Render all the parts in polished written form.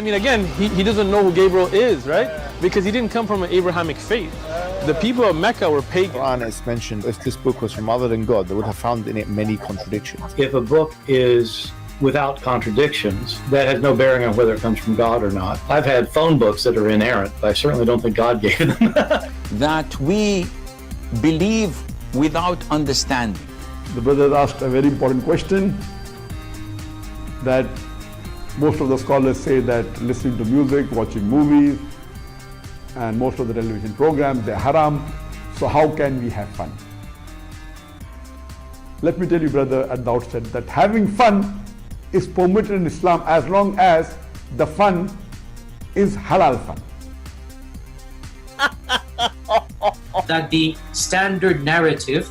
I mean, again, he doesn't know who Gabriel is, right? Because he didn't come from an Abrahamic faith. The people of Mecca were pagan. The Quran is mentioned, if this book was from other than God, they would have found in it many contradictions. If a book is without contradictions, that has no bearing on whether it comes from God or not. I've had phone books that are inerrant, but I certainly don't think God gave them. That we believe without understanding. The brother asked a very important question, that most of the scholars say that listening to music, watching movies, and most of the television programs, they're haram. So how can we have fun? Let me tell you, brother, at the outset, that having fun is permitted in Islam as long as the fun is halal fun. That the standard narrative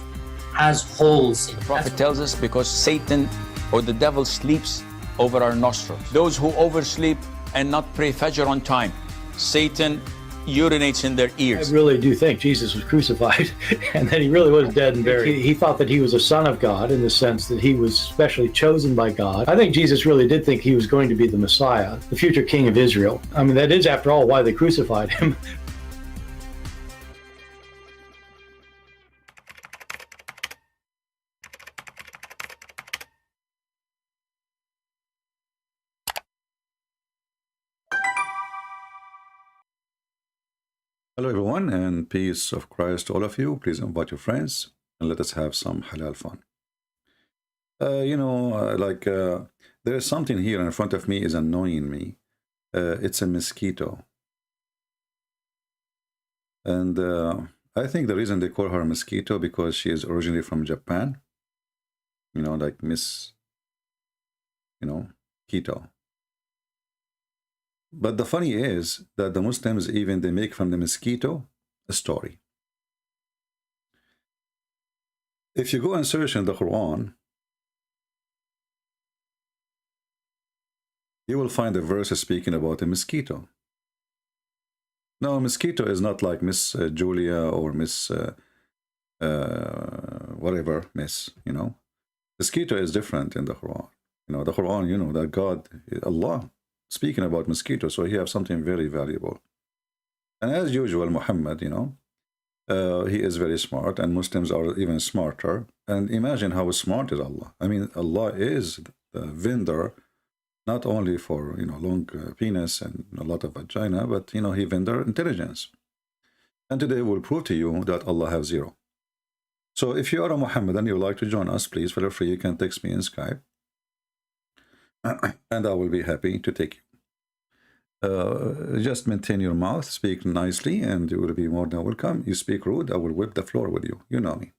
has holes in it. The Prophet tells us because Satan or the devil sleeps over our nostrils. Those who oversleep and not pray Fajr on time, Satan urinates in their ears. I really do think Jesus was crucified and that he really was dead and buried. He thought that he was a son of God in the sense that he was specially chosen by God. I think Jesus really did think he was going to be the Messiah, the future king of Israel. I mean, that is, after all, why they crucified him. Hello everyone, and peace of Christ to all of you. Please invite your friends and let us have some halal fun. There is something here in front of me is annoying me. It's a mosquito. And I think the reason they call her a mosquito because she is originally from Japan. You know, like Miss, Keto. But the funny is that the Muslims, even they make from the mosquito a story. If you go and search in the Quran, you will find a verse speaking about a mosquito. Now, a mosquito is not like Miss Julia or Miss whatever, Miss, Mosquito is different in the Quran. The Quran, that God, Allah, speaking about mosquitoes, so he have something very valuable. And as usual, Muhammad, he is very smart, and Muslims are even smarter. And imagine how smart is Allah. I mean, Allah is the vendor, not only for, long penis and a lot of vagina, but, he vendor intelligence. And today we'll prove to you that Allah has zero. So if you are a Muhammadan, you would like to join us, please feel free. You can text me in Skype. And I will be happy to take you. Just maintain your mouth, speak nicely, and you will be more than welcome. You speak rude, I will whip the floor with you. You know me.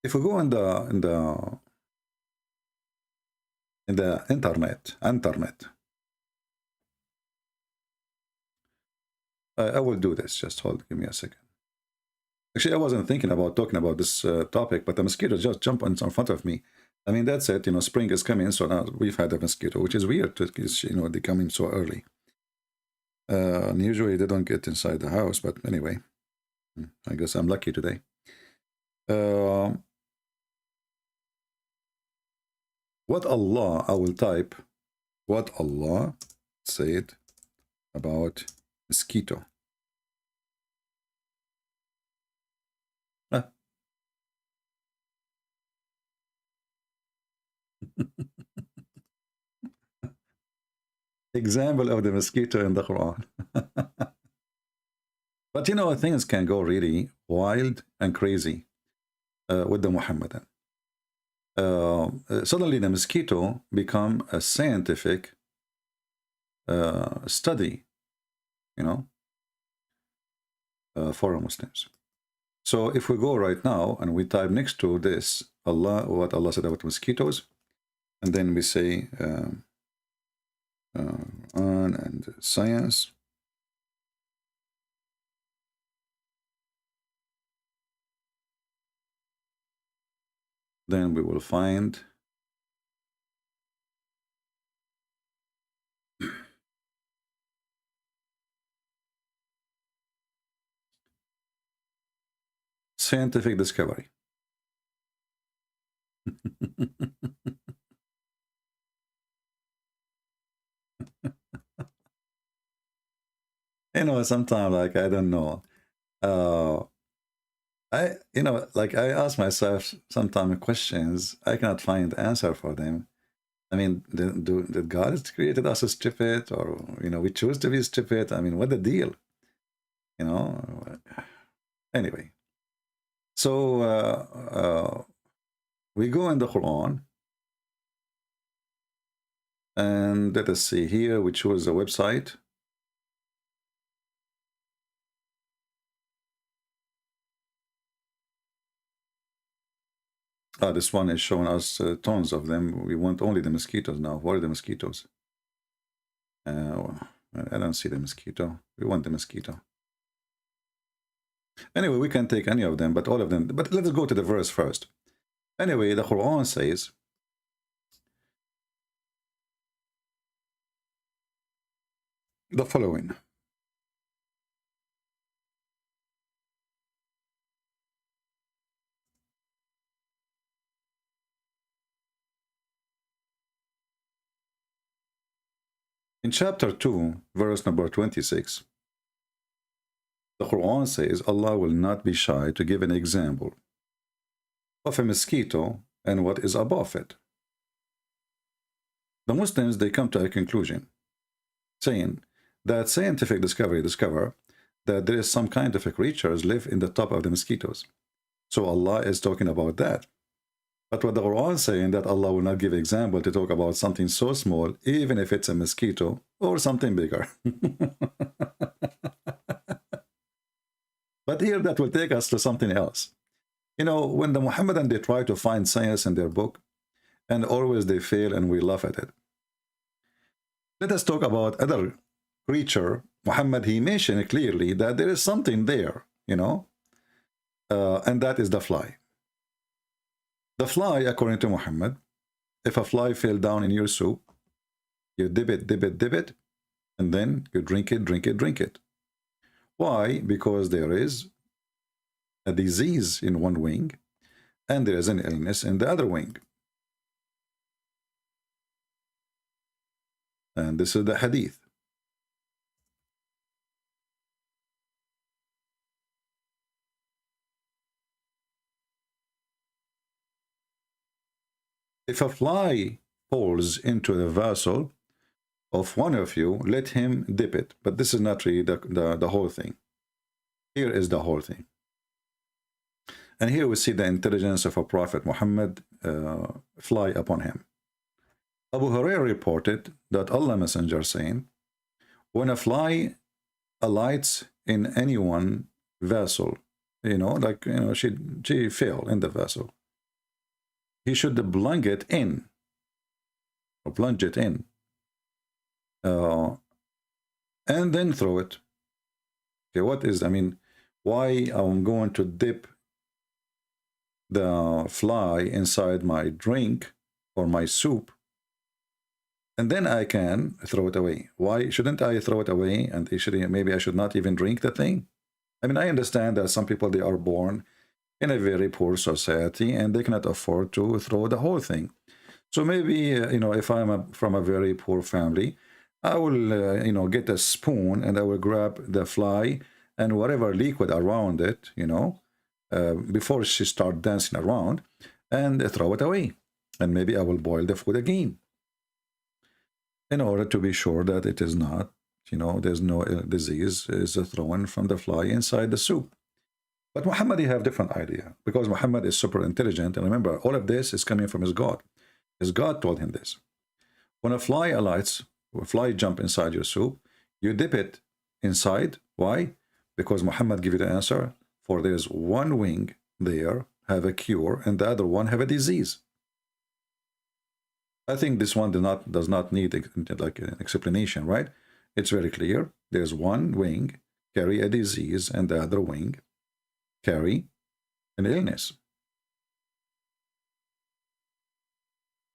If we go in the internet, I will do this. Just give me a second. Actually, I wasn't thinking about talking about this topic, but the mosquito just jumped in front of me. I mean, that's it. Spring is coming, so now we've had a mosquito, which is weird because, they come in so early. And usually they don't get inside the house, but anyway, I guess I'm lucky today. What Allah, I will type, what Allah said about mosquito. Example of the mosquito in the Quran. But things can go really wild and crazy with the Muhammadan. Suddenly the mosquito become a scientific study, for Muslims. So if we go right now and we type next to this Allah, what Allah said about mosquitoes, and then we say on and science, then we will find scientific discovery. You know, sometimes, like, I don't know. I ask myself sometimes questions, I cannot find answer for them. I mean, did God created us stupid, or, you know, we choose to be stupid? I mean, what the deal? You know? Anyway. So, we go in the Quran, and let us see here, we choose a website. This one is showing us tons of them. We want only the mosquitoes now. What are the mosquitoes? I don't see the mosquito. We want the mosquito. Anyway, we can take any of them, but all of them. But let's go to the verse first. Anyway, the Quran says, the following. In chapter 2, verse number 26, the Quran says, Allah will not be shy to give an example of a mosquito and what is above it. The Muslims, they come to a conclusion, saying that scientific discover that there is some kind of a creatures live in the top of the mosquitoes. So Allah is talking about that. But what the Quran is saying, that Allah will not give example to talk about something so small, even if it's a mosquito or something bigger. But here that will take us to something else. You know, when the Muhammadan, they try to find science in their book, and always they fail and we laugh at it. Let us talk about other creature. Muhammad, he mentioned clearly that there is something there, you know, and that is the fly. The fly, according to Muhammad, if a fly fell down in your soup, you dip it, and then you drink it. Why? Because there is a disease in one wing, and there is an illness in the other wing. And this is the hadith. If a fly falls into the vessel of one of you, let him dip it. But this is not really the whole thing. Here is the whole thing. And here we see the intelligence of a Prophet Muhammad fly upon him. Abu Hurairah reported that Allah Messenger saying, when a fly alights in any one vessel, you know, like, you know, she fell in the vessel, he should plunge it in, and then throw it. Okay, what is, I mean, why I'm going to dip the fly inside my drink or my soup, and then I can throw it away? Why shouldn't I throw it away? And maybe I should not even drink the thing. I mean, I understand that some people, they are born in a very poor society and they cannot afford to throw the whole thing. So maybe, you know, if I'm from a very poor family, I will, you know, get a spoon and I will grab the fly and whatever liquid around it, you know, before she starts dancing around, and throw it away. And maybe I will boil the food again, in order to be sure that it is not, you know, there's no disease is thrown from the fly inside the soup. But Muhammad, he have different idea, because Muhammad is super intelligent. And remember, all of this is coming from his God. His God told him this. When a fly alights, a fly jump inside your soup, you dip it inside. Why? Because Muhammad give you the answer. For there's one wing there have a cure, and the other one have a disease. I think this one does not need like an explanation, right? It's very clear. There's one wing carry a disease, and the other wing carry an illness.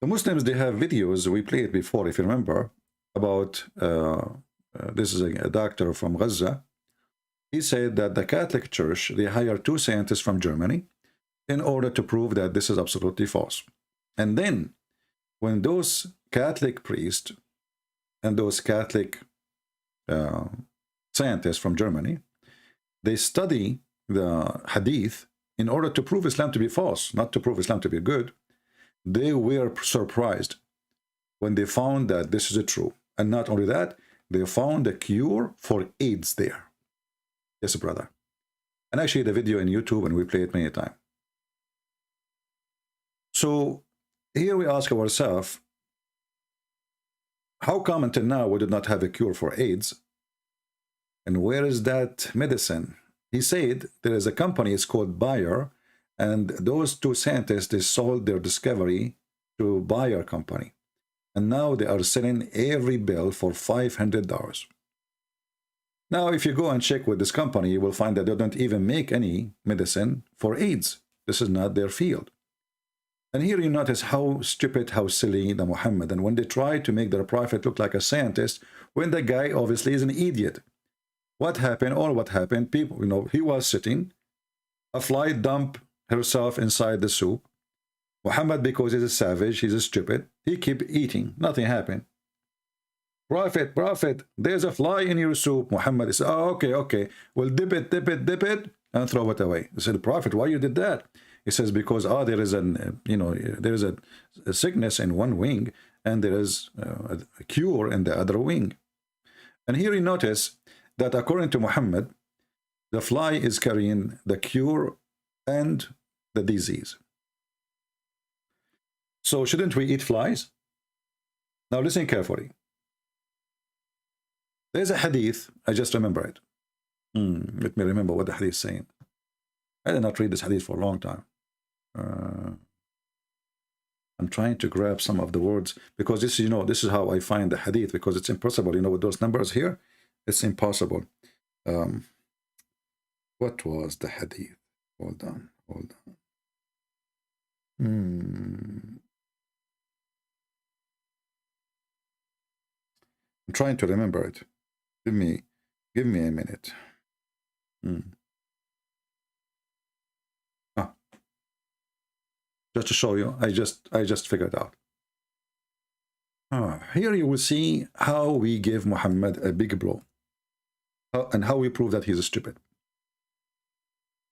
The Muslims, they have videos, we played before, if you remember, about, this is a doctor from Gaza. He said that the Catholic Church, they hired 2 scientists from Germany in order to prove that this is absolutely false. And then, when those Catholic priests, and those Catholic scientists from Germany, they study the hadith in order to prove Islam to be false, not to prove Islam to be good. They were surprised when they found that this is true. And not only that, they found a cure for AIDS there. Yes, brother. And actually the video in YouTube, and we play it many times. So here we ask ourselves, how come until now we did not have a cure for AIDS? And where is that medicine? He said there is a company, it's called Bayer, and those two scientists, they sold their discovery to Bayer company. And now they are selling every bill for $500. Now, if you go and check with this company, you will find that they don't even make any medicine for AIDS. This is not their field. And here you notice how stupid, how silly the Muhammad. And when they try to make their prophet look like a scientist, when the guy obviously is an idiot. What happened? All what happened, people, you know, he was sitting, a fly dumped herself inside the soup. Muhammad, because he's a savage, he's a stupid, he kept eating. Nothing happened. Prophet, there's a fly in your soup. Muhammad said, oh, okay. Well, dip it, and throw it away. He said, Prophet, why you did that? He says, because there is there is a sickness in one wing, and there is a cure in the other wing. And here you notice that according to Muhammad, the fly is carrying the cure and the disease. So shouldn't we eat flies? Now listen carefully. There's a hadith, I just remember it. Let me remember what the hadith is saying. I did not read this hadith for a long time. I'm trying to grab some of the words, because this, you know, this is how I find the hadith, because it's impossible, you know, with those numbers here, it's impossible. What was the hadith? Hold on. I'm trying to remember it. Give me a minute. Just to show you, I just figured it out. Here you will see how we give Muhammad a big blow, and how we prove that he's stupid.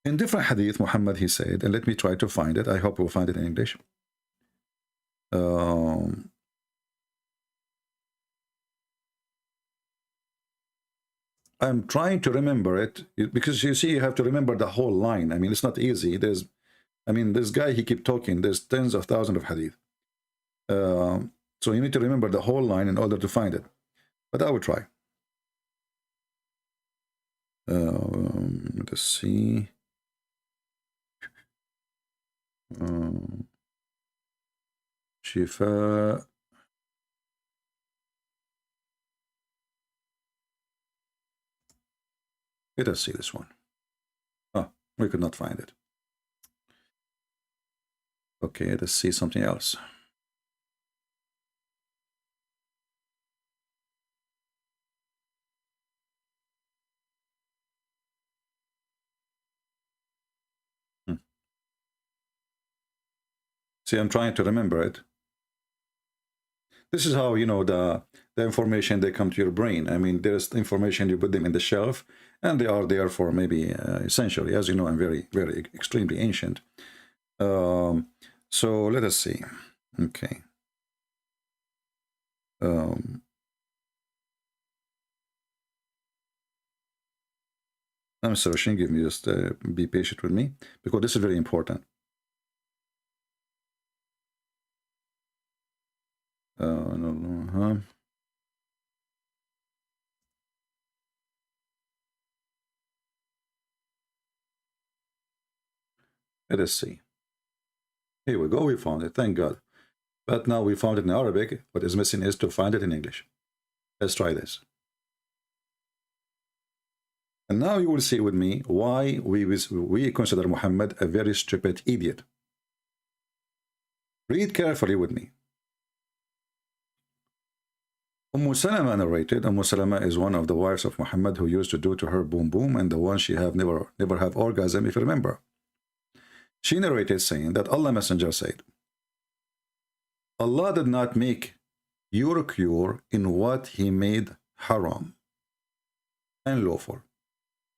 In different hadith, Muhammad, he said, and let me try to find it. I hope we'll find it in English. I'm trying to remember it, because you see, you have to remember the whole line. I mean, it's not easy. This guy, he keep talking. There's tens of thousands of hadith. So you need to remember the whole line in order to find it. But I will try. Let's see. Shifa. Let us see this one. We could not find it. Okay, let's see something else. See, I'm trying to remember it. This is how, you know, the information, they come to your brain. I mean, there's information, you put them in the shelf, and they are there for maybe essentially. As you know, I'm very, very extremely ancient. So let us see. Okay. I'm searching. Give me just be patient with me, because this is very important. Let us see. Here we go. We found it. Thank God. But now we found it in Arabic. What is missing is to find it in English. Let's try this. And now you will see with me why we consider Muhammad a very stupid idiot. Read carefully with me. Salama narrated. Salama is one of the wives of Muhammad, who used to do to her boom boom, and the one she have never have orgasm, if you remember. She narrated saying that Allah Messenger said, Allah did not make your cure in what he made haram and lawful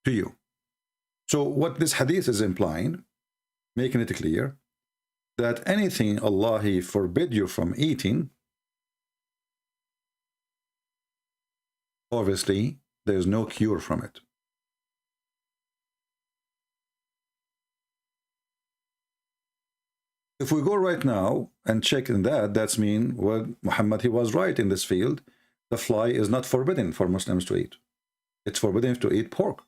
to you. So what this hadith is implying, making it clear, that anything Allah he forbid you from eating, obviously there's no cure from it. If we go right now and check in that, that's mean, well, Muhammad, he was right in this field. The fly is not forbidden for Muslims to eat. It's forbidden to eat pork.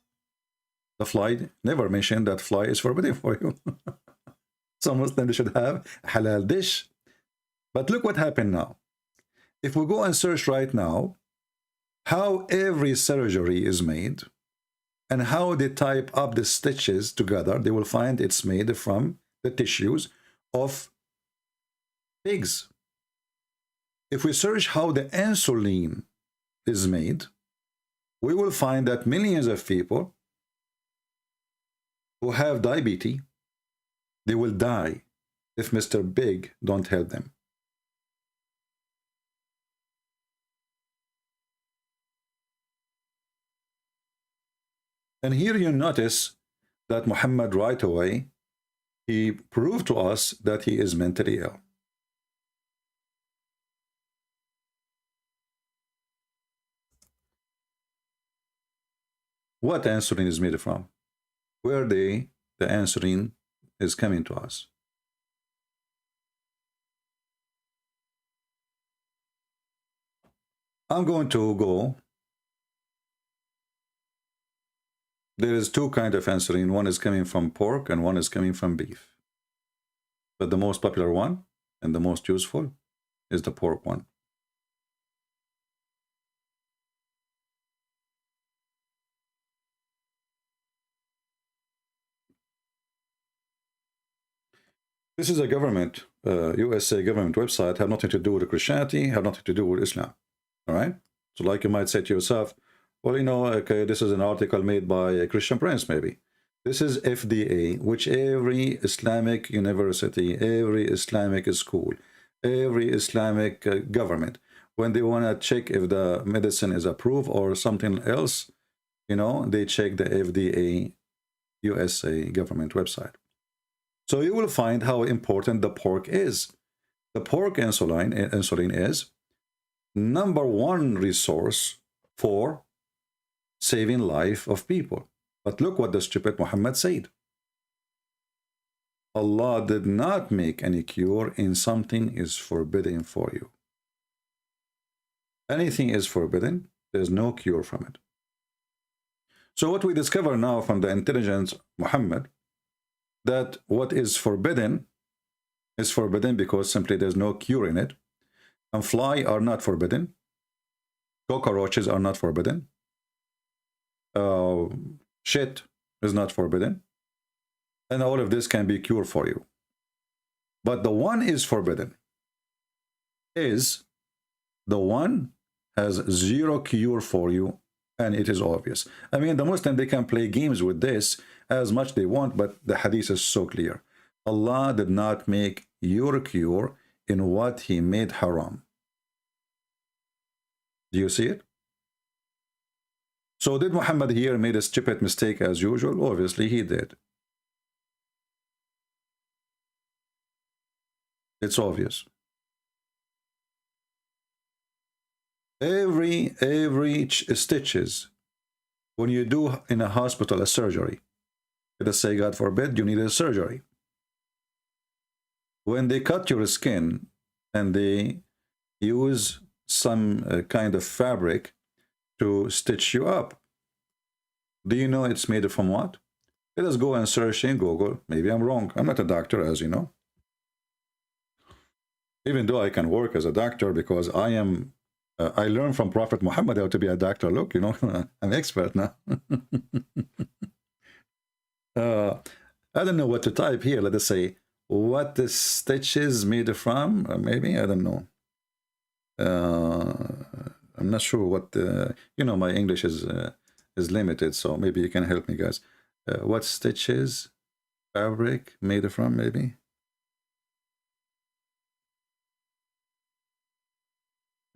The fly never mentioned that fly is forbidden for you. Some Muslims should have a halal dish. But look what happened now. If we go and search right now how every surgery is made and how they type up the stitches together, they will find it's made from the tissues of pigs. If we search how the insulin is made, we will find that millions of people who have diabetes, they will die if Mr. Big don't help them. And here you notice that Muhammad right away, he proved to us that he is mentally ill. What insulin is made from? Where the insulin is coming to us? I'm going to go. There is two kinds of insulin. One is coming from pork and one is coming from beef. But the most popular one and the most useful is the pork one. This is a government, USA government website, have nothing to do with Christianity, have nothing to do with Islam. All right? So like you might say to yourself, well, you know, okay, this is an article made by a Christian Prince, maybe. This is FDA, which every Islamic university, every Islamic school, every Islamic government, when they want to check if the medicine is approved or something else, you know, they check the FDA USA government website. So you will find how important the pork is. The pork insulin is #1 resource for saving life of people. But look what the stupid Muhammad said. Allah did not make any cure in something is forbidden for you. Anything is forbidden, there's no cure from it. So what we discover now from the intelligent Muhammad, that what is forbidden because simply there's no cure in it. And fly are not forbidden. Cockroaches are not forbidden. Shit is not forbidden. And all of this can be cured for you. But the one is forbidden. Is the one has zero cure for you, and it is obvious. I mean, the Muslim, they can play games with this as much they want, but the hadith is so clear. Allah did not make your cure in what he made haram. Do you see it? So did Muhammad here made a stupid mistake as usual? Obviously he did. It's obvious. Every stitches, when you do in a hospital a surgery, let us say, God forbid, you need a surgery. When they cut your skin and they use some kind of fabric to stitch you up, do you know it's made from what? Let us go and search in Google. Maybe I'm wrong. I'm not a doctor, as you know. Even though I can work as a doctor because I am, I learned from Prophet Muhammad how to be a doctor. Look, you know, I'm expert now. I don't know what to type here. Let us say, what the stitch is made from? Maybe, I don't know. I'm not sure what, you know, my English is limited, so maybe you can help me, guys. What stitches? Fabric made from, maybe?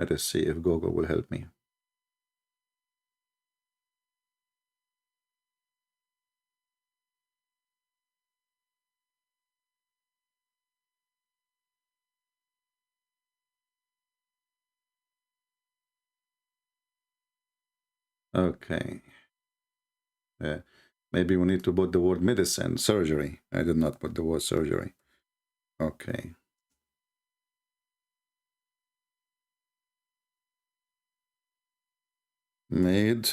Let us see if Google will help me. Okay. Maybe we need to put the word medicine, surgery. I did not put the word surgery. Okay. Made.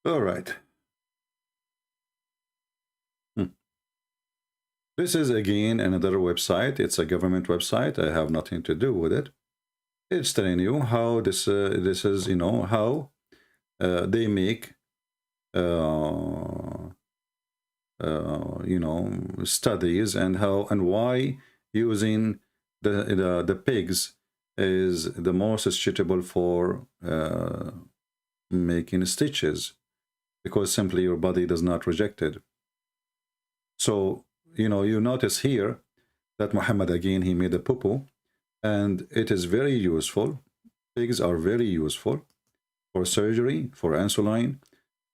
All right. This is again another website. It's a government website. I have nothing to do with it. It's telling you how this is, you know, how they make you know, studies, and how and why using the pigs is the most suitable for making stitches, because simply your body does not reject it. So, you know, you notice here that Muhammad, again, he made a poo-poo, and it is very useful. Pigs are very useful for surgery, for insulin,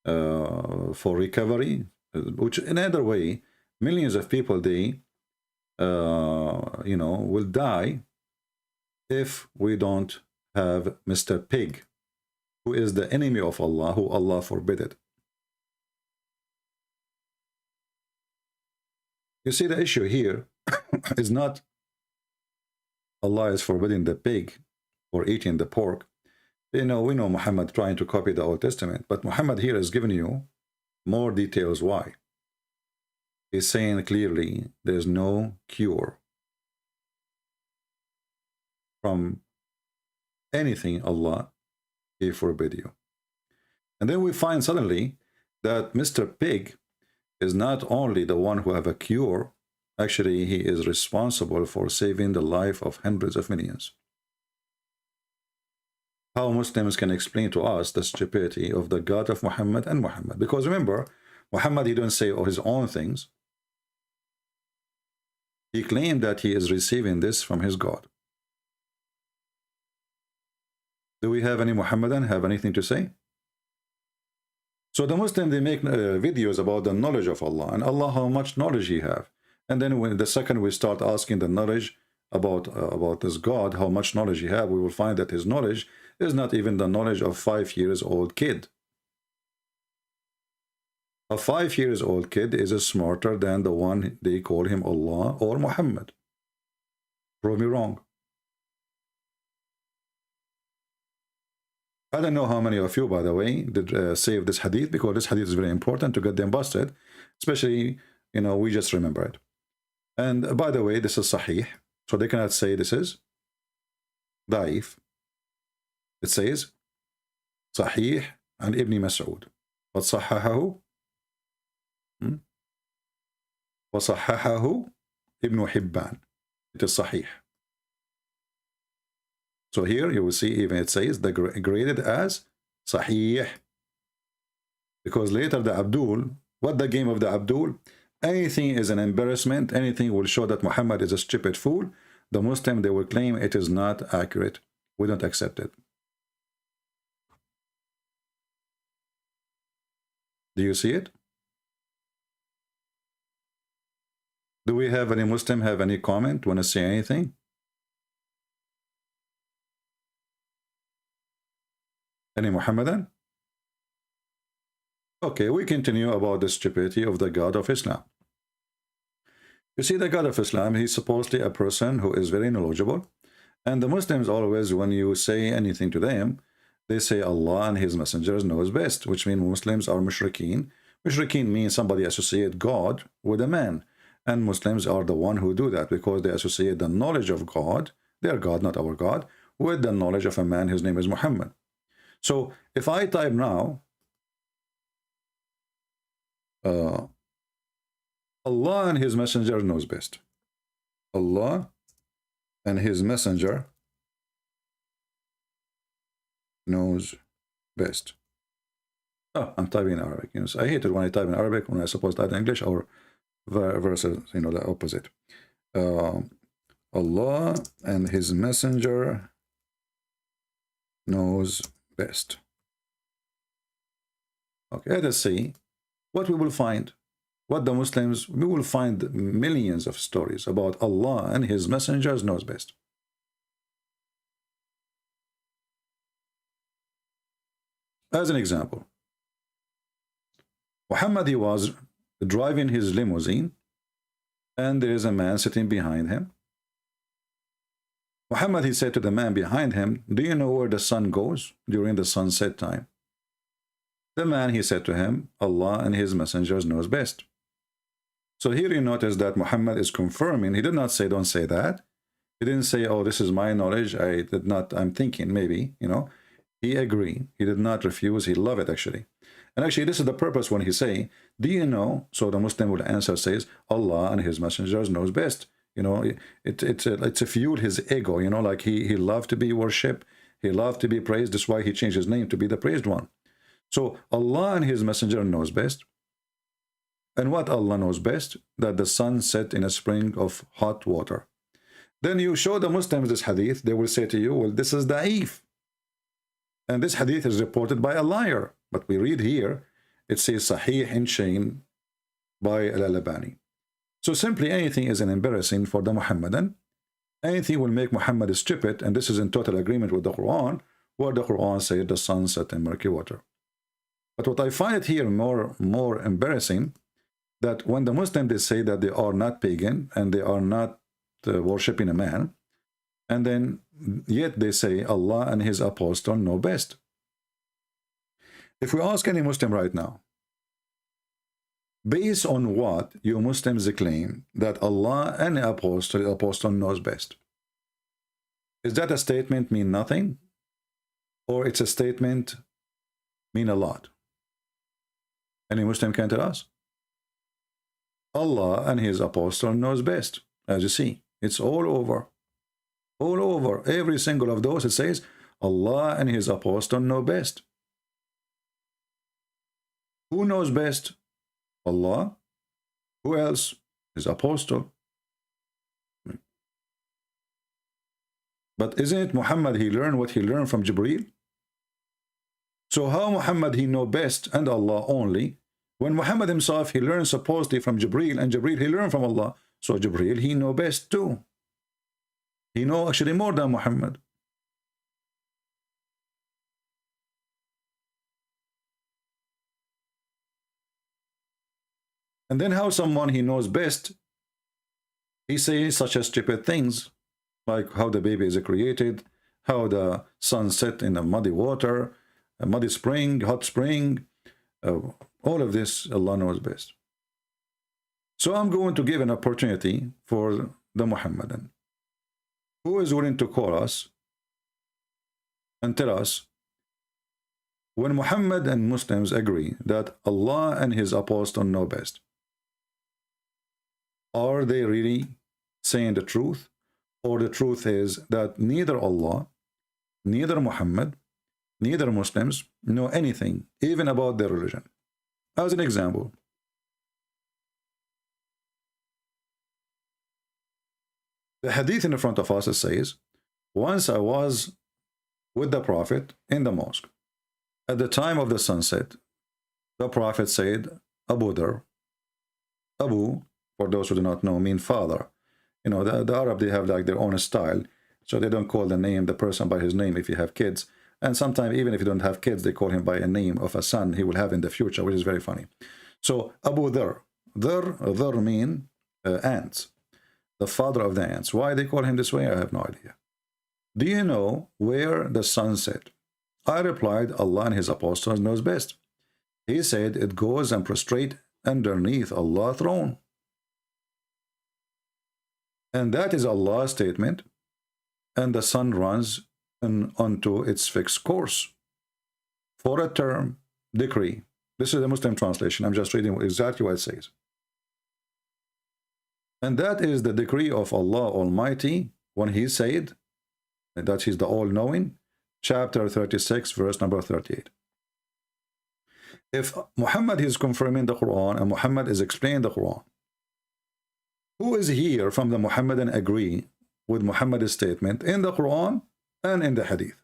for recovery, which in another way, millions of people, they, you know, will die if we don't have Mr. Pig, who is the enemy of Allah, who Allah forbid it. You see, the issue here is not Allah is forbidding the pig or eating the pork. You know, we know Muhammad trying to copy the Old Testament, but Muhammad here is giving you more details why. He's saying clearly there's no cure from anything Allah He forbid you. And then we find suddenly that Mr. Pig is not only the one who have a cure, actually he is responsible for saving the life of hundreds of millions. How Muslims can explain to us the stupidity of the God of Muhammad and Muhammad? Because remember, Muhammad, he didn't say his own things. He claimed that he is receiving this from his God. Do we have any Muhammadan have anything to say? So the Muslim, they make videos about the knowledge of Allah, and Allah, how much knowledge He have. And then when the second we start asking the knowledge about this God, how much knowledge He have, we will find that His knowledge is not even the knowledge of a 5-year-old kid. A 5-year-old kid is smarter than the one they call him Allah or Muhammad. Prove me wrong. I don't know how many of you, by the way, did save this hadith, because this hadith is very important to get them busted, especially, you know, we just remember it. And by the way, this is sahih, so they cannot say this is daif. It says sahih and Ibn Mas'ud. What sahahahu? وصححه Ibn Hibban. It is sahih. So here you will see even it says the graded as Sahih. Because later the Abdul, what the game of the Abdul? Anything is an embarrassment, anything will show that Muhammad is a stupid fool. The Muslim, they will claim it is not accurate. We don't accept it. Do you see it? Do we have any Muslim have any comment? Want to say anything? Any Muhammadan? Okay, we continue about the stupidity of the God of Islam. You see, the God of Islam, he's supposedly a person who is very knowledgeable. And the Muslims always, when you say anything to them, they say Allah and His messengers knows best, which means Muslims are mushrikeen. Mushrikeen means somebody associate God with a man. And Muslims are the one who do that because they associate the knowledge of God, their God, not our God, with the knowledge of a man whose name is Muhammad. So if I type now, Allah and His messenger knows best. Allah and His messenger knows best. Oh, I'm typing in Arabic. You know, so I hate it when I type in Arabic when I supposed to type in English, or versus, you know, the opposite. Allah and His Messenger knows best. Okay, let us see what we will find. What the Muslims, we will find millions of stories about Allah and His messengers knows best. As an example, Muhammad, he was driving his limousine, and there is a man sitting behind him. Muhammad, he said to the man behind him, do you know where the sun goes during the sunset time? The man, he said to him, Allah and His messengers knows best. So here you notice that Muhammad is confirming. He did not say, don't say that. He didn't say, oh, this is my knowledge. I'm thinking maybe, you know. He agreed. He did not refuse. He loved it, actually. And actually, this is the purpose when he say, do you know? So the Muslim will answer, says, Allah and His messengers knows best. You know, it's a fuel his ego, you know, like he loved to be worshipped. He loved to be praised. That's why he changed his name to be the praised one. So Allah and His messenger knows best. And what Allah knows best? That the sun set in a spring of hot water. Then you show the Muslims this hadith, they will say to you, well, this is da'if. And this hadith is reported by a liar. But we read here, it says Sahih in Shayn by Al-Albani. So simply anything is an embarrassing for the Muhammadan. Anything will make Muhammad stupid, and this is in total agreement with the Quran, where the Quran says the sun set in murky water. But what I find it here more embarrassing, that when the Muslims, they say that they are not pagan and they are not worshipping a man, and then yet they say Allah and His apostle know best. If we ask any Muslim right now, based on what you Muslims claim that Allah and the apostle knows best, is that a statement mean nothing, or it's a statement mean a lot? Any Muslim can tell us. Allah and His apostle knows best. As you see, it's all over. All over. Every single of those, it says, Allah and His apostle know best. Who knows best? Allah. Who else? His apostle. But isn't it Muhammad, he learned what he learned from Jibreel? So how Muhammad, he know best and Allah only, when Muhammad himself, he learned supposedly from Jibreel, and Jibreel, he learned from Allah. So Jibreel, he know best too. He know actually more than Muhammad. And then how someone he knows best, he says such as stupid things, like how the baby is created, how the sun set in a muddy water, a muddy spring, hot spring, all of this Allah knows best. So I'm going to give an opportunity for the Muhammadan. Who is willing to call us and tell us, when Muhammad and Muslims agree that Allah and His apostle know best, are they really saying the truth? Or the truth is that neither Allah, neither Muhammad, neither Muslims know anything, even about their religion? As an example, the hadith in the front of us says, once I was with the Prophet in the mosque. At the time of the sunset, the Prophet said, Abu Dhar. Abu, for those who do not know, mean father. You know, the Arab, they have like their own style. So they don't call the person by his name if you have kids. And sometimes, even if you don't have kids, they call him by a name of a son he will have in the future, which is very funny. So Abu Dhar. Dhar mean ants. The father of the ants. Why they call him this way, I have no idea. Do you know where the sun set? I replied, Allah and His apostles knows best. He said, it goes and prostrate underneath Allah's throne. And that is Allah's statement. And the sun runs onto its fixed course for a term, decree. This is the Muslim translation. I'm just reading exactly what it says. And that is the decree of Allah Almighty when He said that He's the all-knowing, chapter 36, verse number 38. If Muhammad is confirming the Quran and Muhammad is explaining the Quran, who is here from the Muhammadan agree with Muhammad's statement in the Quran and in the Hadith?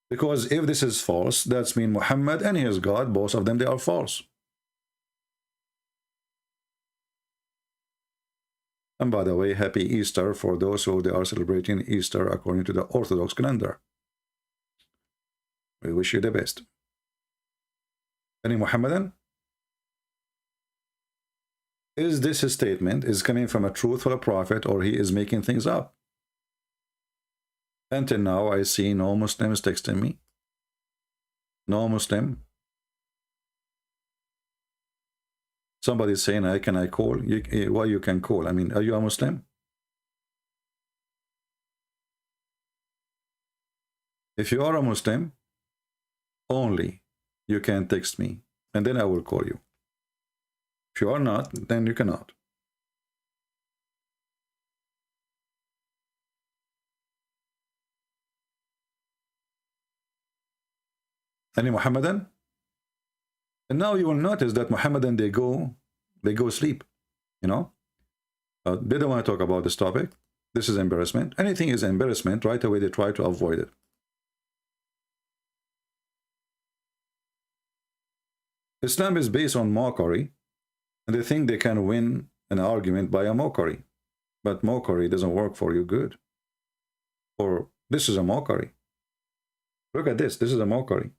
Because if this is false, that's mean Muhammad and his God, both of them, they are false. And by the way, happy Easter for those who they are celebrating Easter according to the Orthodox calendar. We wish you the best. Any Muhammadan? Is this a statement is coming from a truthful prophet, or he is making things up? Until now, I see no Muslims texting me. No Muslim. Somebody's saying, can I call? Why you can call? I mean, are you a Muslim? If you are a Muslim, only you can text me, and then I will call you. If you are not, then you cannot. Any Muhammadan? And now you will notice that Muhammadan, they go sleep, you know. They don't want to talk about this topic. This is embarrassment. Anything is embarrassment, right away they try to avoid it. Islam is based on mockery, and they think they can win an argument by a mockery. But mockery doesn't work for you good. Or this is a mockery. Look at this. This is a mockery.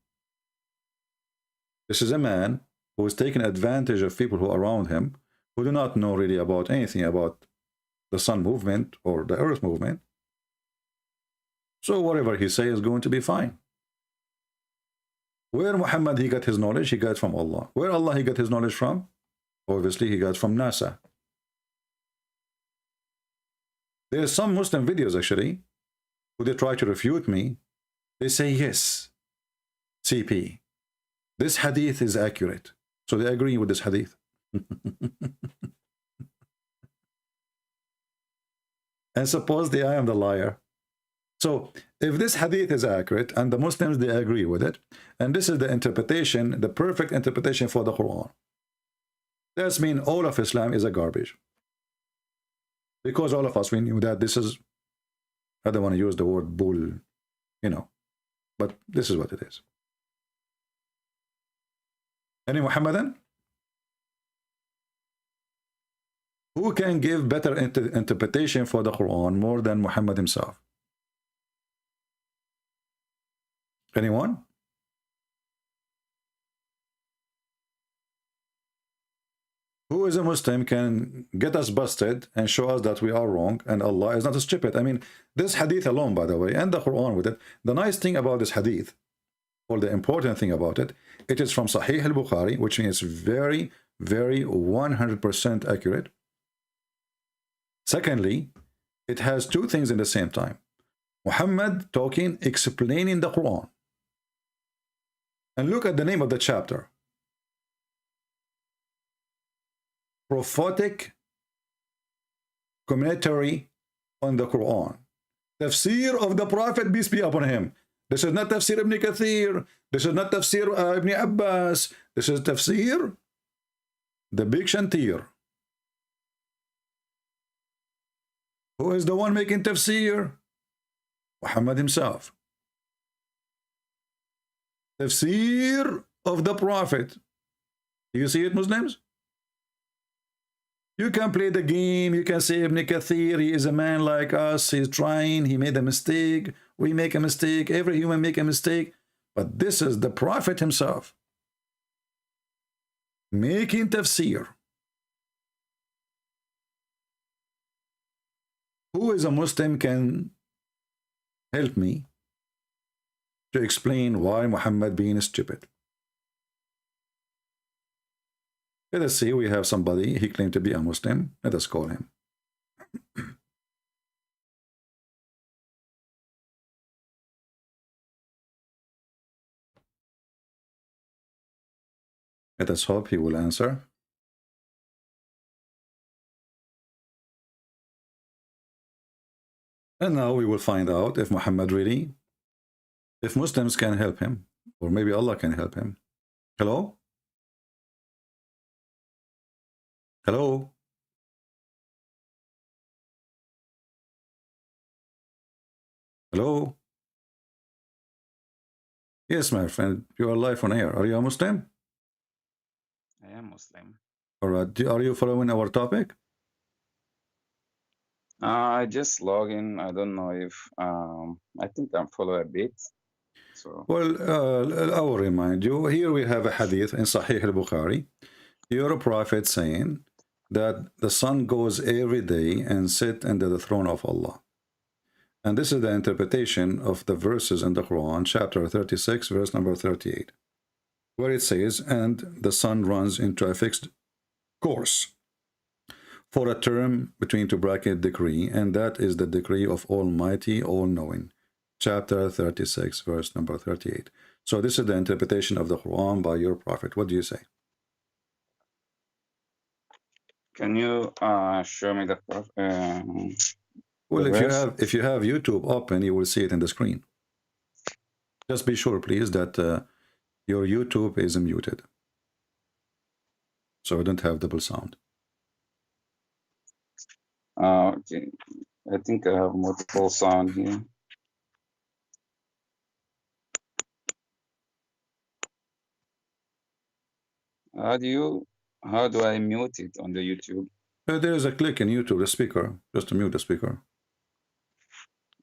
This is a man who is taking advantage of people who are around him, who do not know really about anything about the sun movement or the earth movement. So whatever he says is going to be fine. Where Muhammad he got his knowledge? He got from Allah. Where Allah he got his knowledge from? Obviously he got from NASA. There are some Muslim videos actually who they try to refute me. They say yes, CP, this hadith is accurate. So they agree with this hadith. And supposedly I am the liar. So if this hadith is accurate and the Muslims they agree with it, and this is the interpretation, the perfect interpretation for the Quran, that means all of Islam is a garbage. Because all of us, we knew that this is, I don't want to use the word bull, you know, but this is what it is. Any Muhammadan? Who can give better interpretation for the Quran more than Muhammad himself? Anyone? Who is a Muslim can get us busted and show us that we are wrong and Allah is not stupid? I mean, this hadith alone, by the way, and the Quran with it, the nice thing about this hadith, or the important thing about it, it is from Sahih al-Bukhari, which means very, very 100% accurate. Secondly, it has two things in the same time. Muhammad talking, explaining the Quran. And look at the name of the chapter. Prophetic commentary on the Quran. Tafsir of the Prophet, peace be upon him. This is not Tafsir Ibn Kathir. This is not Tafsir Ibn Abbas. This is Tafsir, the big Shantir. Who is the one making Tafsir? Muhammad himself. Tafsir of the Prophet. Do you see it, Muslims? You can play the game. You can say Ibn Kathir, he is a man like us. He's trying. He made a mistake. We make a mistake. Every human make a mistake. But this is the Prophet himself making tafsir. Who is a Muslim can help me to explain why Muhammad being stupid? Let us see, we have somebody, he claimed to be a Muslim. Let us call him. Let us hope he will answer. And now we will find out if Muhammad really, if Muslims can help him, or maybe Allah can help him. Hello? Hello? Hello? Yes, my friend, you are live on air. Are you a Muslim? I am Muslim. All right. Are you following our topic? I just log in. I don't know if I think I'm follow a bit. So Well, I will remind you. Here we have a hadith in Sahih al-Bukhari. Your prophet saying that the sun goes every day and sit under the throne of Allah. And this is the interpretation of the verses in the Quran, chapter 36, verse number 38, where it says, and the sun runs into a fixed course for a term between two bracket decree, and that is the decree of Almighty, all-knowing. Chapter 36, verse number 38. So this is the interpretation of the Quran by your prophet. What do you say? can you show me the Well, the verse? if you have YouTube open, you will see it in the screen. Just be sure, please, that your YouTube is muted, so we don't have double sound. Okay, I think I have multiple sound here. How do I mute it on the YouTube? There is a click in YouTube, the speaker, just to mute the speaker.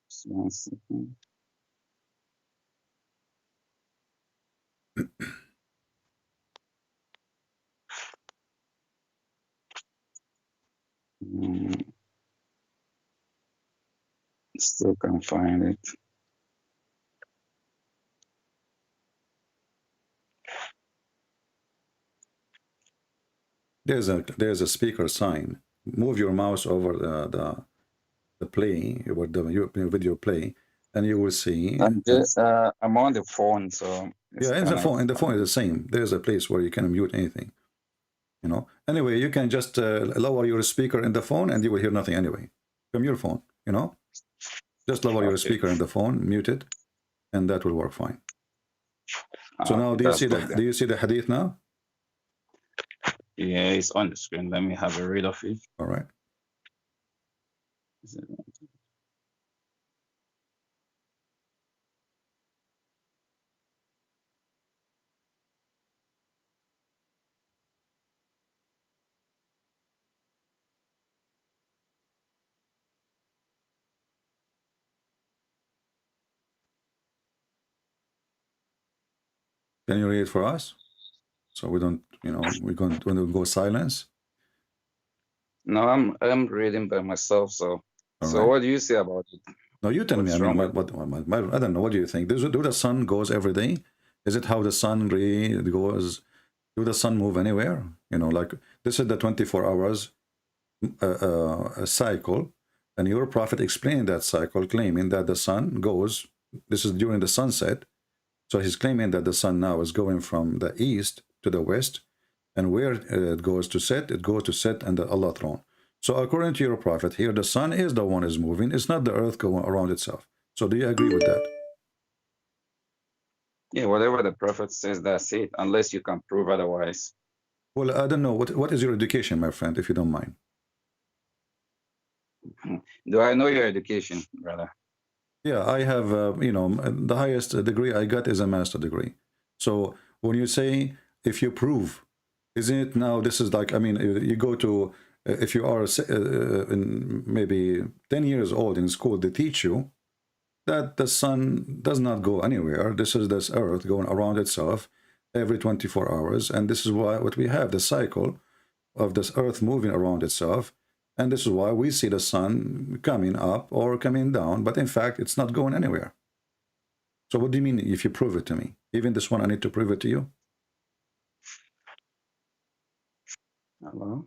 Just 1 second. Mm, Still can't find it. There's a speaker sign. Move your mouse over the play, or the video play, and you will see. I'm on the phone, so it's Yeah, in the phone is the same. There's a place where you can mute anything. You know. Anyway, you can just lower your speaker in the phone, and you will hear nothing anyway from your phone. You know, just lower your speaker in the phone, mute it, and that will work fine. So now, do you see the hadith now? Yeah, it's on the screen. Let me have a read of it. All right. Can you read it for us? So we don't, we don't go silence. No, I'm reading by myself. So right. What do you say about it? No, you tell me. I mean, I don't know. What do you think? Do the sun goes every day? Is it how the sun really goes? Do the sun move anywhere? Like this is the 24 hours cycle, and your prophet explained that cycle, claiming that the sun goes. This is during the sunset. So he's claiming that the sun now is going from the east to the west, and where it goes to set under Allah throne. So according to your prophet here, the sun is the one is moving. It's not the earth going around itself. So do you agree with that? Yeah, whatever the prophet says, that's it, unless you can prove otherwise. Well, I don't know. What is your education, my friend, if you don't mind? Do I know your education, brother? Yeah, I have, the highest degree I got is a master degree. So when you say, if you prove, isn't it now, this is like, I mean, you go to, if you are maybe 10 years old in school, they teach you that the sun does not go anywhere. This is this earth going around itself every 24 hours. And this is why what we have, the cycle of this earth moving around itself. And this is why we see the sun coming up or coming down, but in fact, it's not going anywhere. So what do you mean if you prove it to me? Even this one, I need to prove it to you? Hello?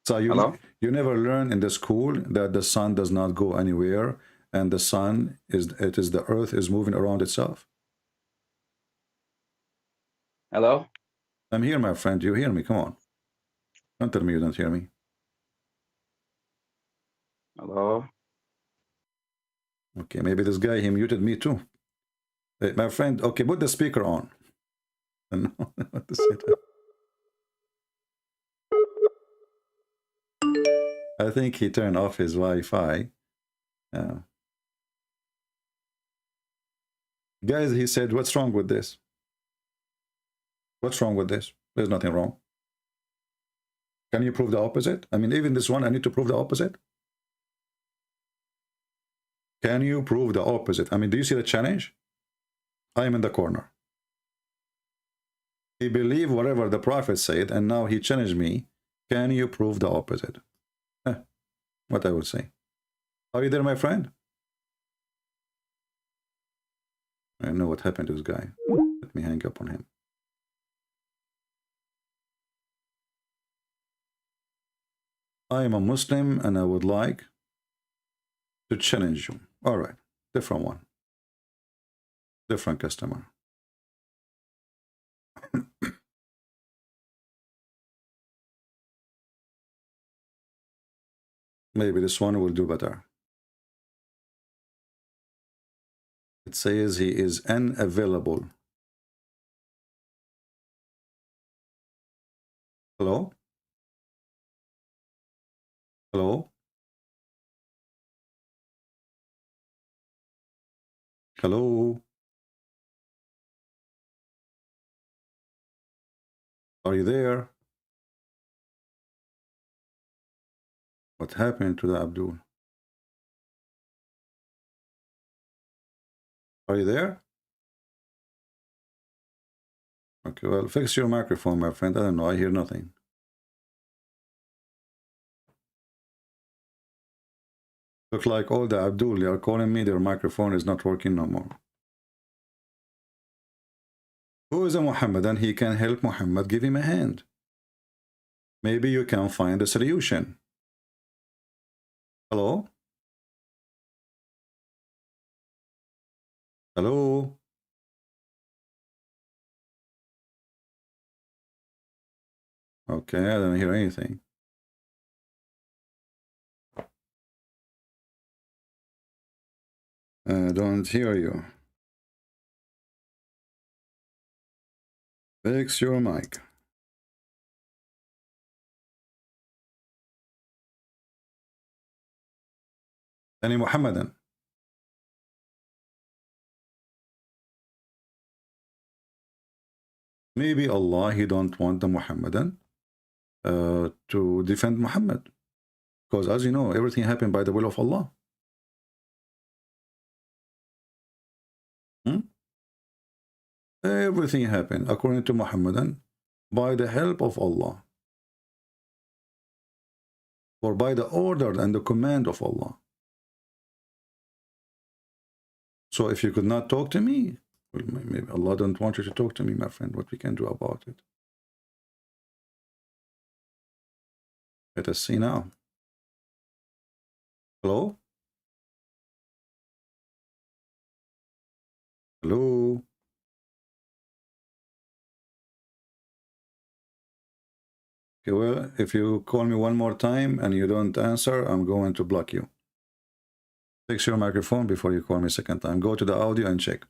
So you never learn in the school that the sun does not go anywhere, and the sun the earth is moving around itself? Hello? I'm here, my friend. You hear me? Come on. Don't tell me you don't hear me. Hello? Okay, maybe this guy, he muted me too. My friend, okay, put the speaker on. I don't know what to say to him. I think he turned off his Wi-Fi. Guys, he said, what's wrong with this? What's wrong with this? There's nothing wrong. Can you prove the opposite? I mean, even this one, I need to prove the opposite. Can you prove the opposite? I mean, do you see the challenge? I am in the corner. He believed whatever the prophet said, and now he challenged me. Can you prove the opposite? What I would say. Are you there, my friend? I know what happened to this guy. Let me hang up on him. I am a Muslim and I would like to challenge you. All right, different one. Different customer. Maybe this one will do better. It says he is unavailable. Hello? Hello? Hello? Are you there? What happened to the Abdul? Are you there? Okay, well, fix your microphone, my friend. I don't know. I hear nothing. Look like all the Abdul, they are calling me. Their microphone is not working no more. Who is a Muhammadan? He can help Muhammad. Give him a hand. Maybe you can find a solution. Hello? Hello? Okay, I don't hear anything. I don't hear you. Fix your mic. Any Muhammadan? Maybe Allah, he don't want the Muhammadan to defend Muhammad. Because as you know, everything happened by the will of Allah. Everything happened according to Muhammadan by the help of Allah. Or by the order and the command of Allah. So if you could not talk to me, well, maybe Allah don't want you to talk to me, my friend. What we can do about it? Let us see now. Hello? Hello? Okay, well, if you call me one more time and you don't answer, I'm going to block you. Fix your microphone before you call me a second time. Go to the audio and check.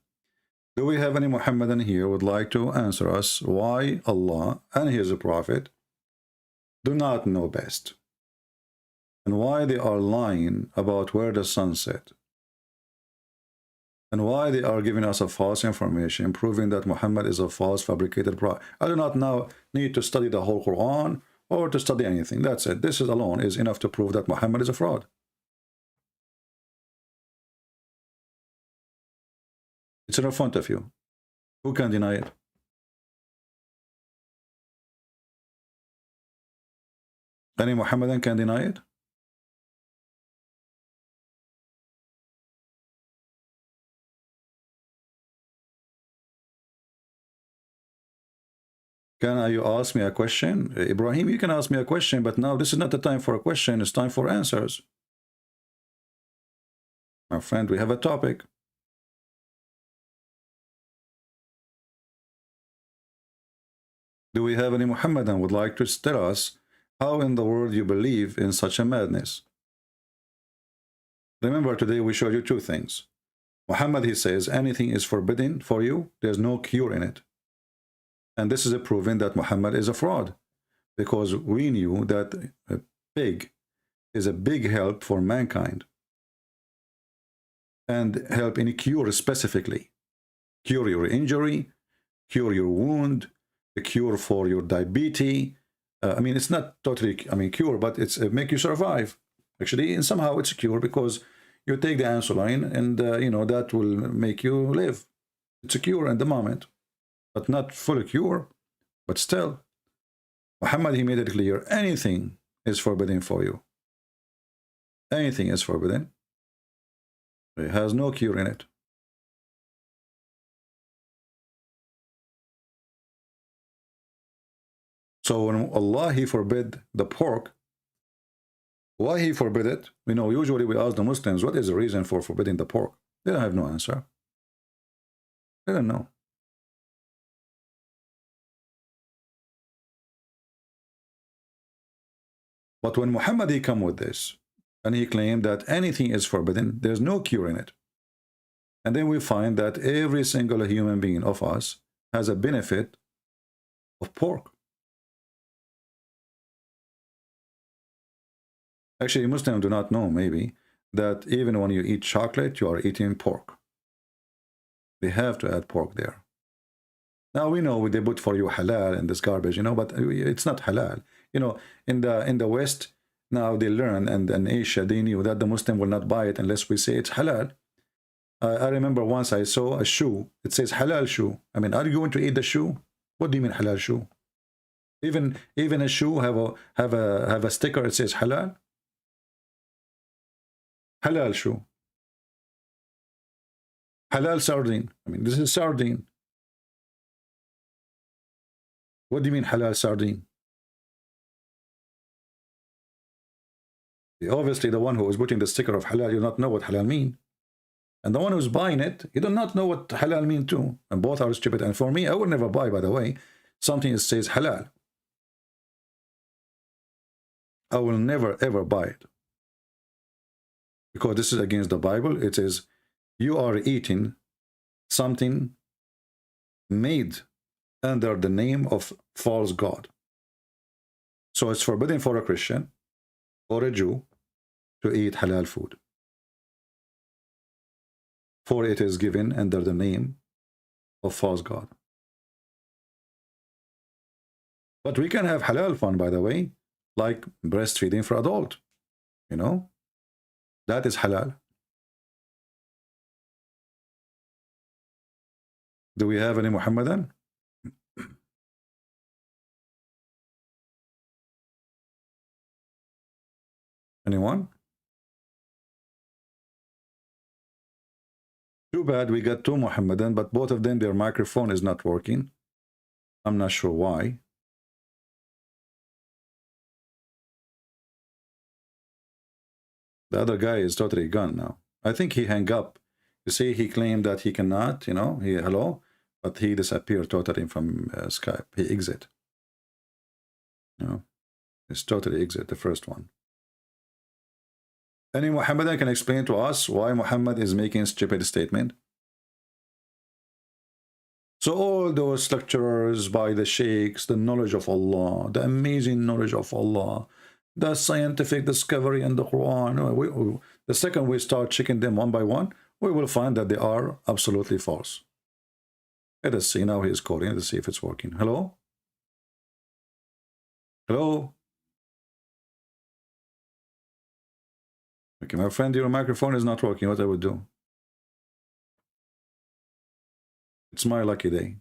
Do we have any Muhammadan here who would like to answer us why Allah and his prophet do not know best? And why they are lying about where the sun set? And why they are giving us a false information, proving that Muhammad is a false fabricated prophet. I do not now need to study the whole Quran or to study anything. That's it. This is alone is enough to prove that Muhammad is a fraud. It's in front of you. Who can deny it? Any Muhammadan can deny it? Can you ask me a question? Ibrahim, you can ask me a question, but now this is not the time for a question, it's time for answers. My friend, we have a topic. Do we have any Muhammadan would like to tell us how in the world you believe in such a madness? Remember, today we showed you two things. Muhammad, he says, anything is forbidden for you, there's no cure in it. And this is a proving that Muhammad is a fraud, because we knew that a pig is a big help for mankind and help in a cure specifically. Cure your injury, cure your wound, a cure for your diabetes. I mean, it's not totally, cure, but it's make you survive. Actually, and somehow it's a cure because you take the insulin and, that will make you live. It's a cure at the moment, but not full cure. But still, Muhammad, he made it clear, anything is forbidden for you. Anything is forbidden. It has no cure in it. So when Allah, he forbid the pork, why he forbid it? Usually we ask the Muslims, what is the reason for forbidding the pork? They don't have no answer. They don't know. But when Muhammad, he come with this, and he claimed that anything is forbidden, there's no cure in it. And then we find that every single human being of us has a benefit of pork. Actually, Muslims do not know, maybe, that even when you eat chocolate, you are eating pork. They have to add pork there. Now we know they put for you halal in this garbage, but it's not halal. In the West, now they learn, and in Asia, they knew that the Muslim will not buy it unless we say it's halal. I remember once I saw a shoe. It says halal shoe. I mean, are you going to eat the shoe? What do you mean halal shoe? Even a shoe have a sticker. It says halal. Halal shoe. Halal sardine. I mean, this is sardine. What do you mean halal sardine? Obviously, the one who is putting the sticker of halal, you don't know what halal mean. And the one who's buying it, you do not know what halal mean too. And both are stupid. And for me, I would never buy, by the way, something that says halal. I will never, ever buy it. Because this is against the Bible. It says, you are eating something made under the name of false God. So it's forbidden for a Christian or a Jew to eat halal food, for it is given under the name of false God. But we can have halal fun, by the way, like breastfeeding for adult. That is halal. Do we have any Muhammadan? Anyone? Too bad we got two Muhammadan, but both of them, their microphone is not working. I'm not sure why. The other guy is totally gone now. I think he hung up. You see, he claimed that he cannot, hello, but he disappeared totally from Skype. He exit. It's totally exit, the first one. Any Muhammadan can explain to us why Muhammad is making a stupid statement? So all those lecturers by the sheikhs, the knowledge of Allah, the amazing knowledge of Allah, the scientific discovery in the Quran, the second we start checking them one by one, we will find that they are absolutely false. Let us see. Now he is calling. Let's see if it's working. Hello? Hello? Okay, my friend, your microphone is not working. What I would do? It's my lucky day.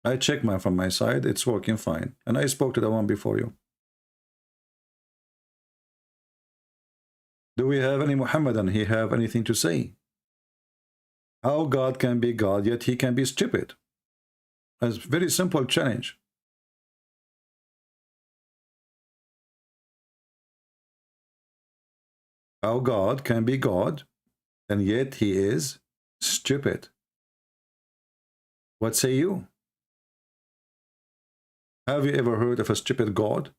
I checked from my side. It's working fine. And I spoke to the one before you. Do we have any Muhammadan? He have anything to say? How God can be God, yet he can be stupid? It's a very simple challenge. How God can be God, and yet he is stupid? What say you? Have you ever heard of a stupid God?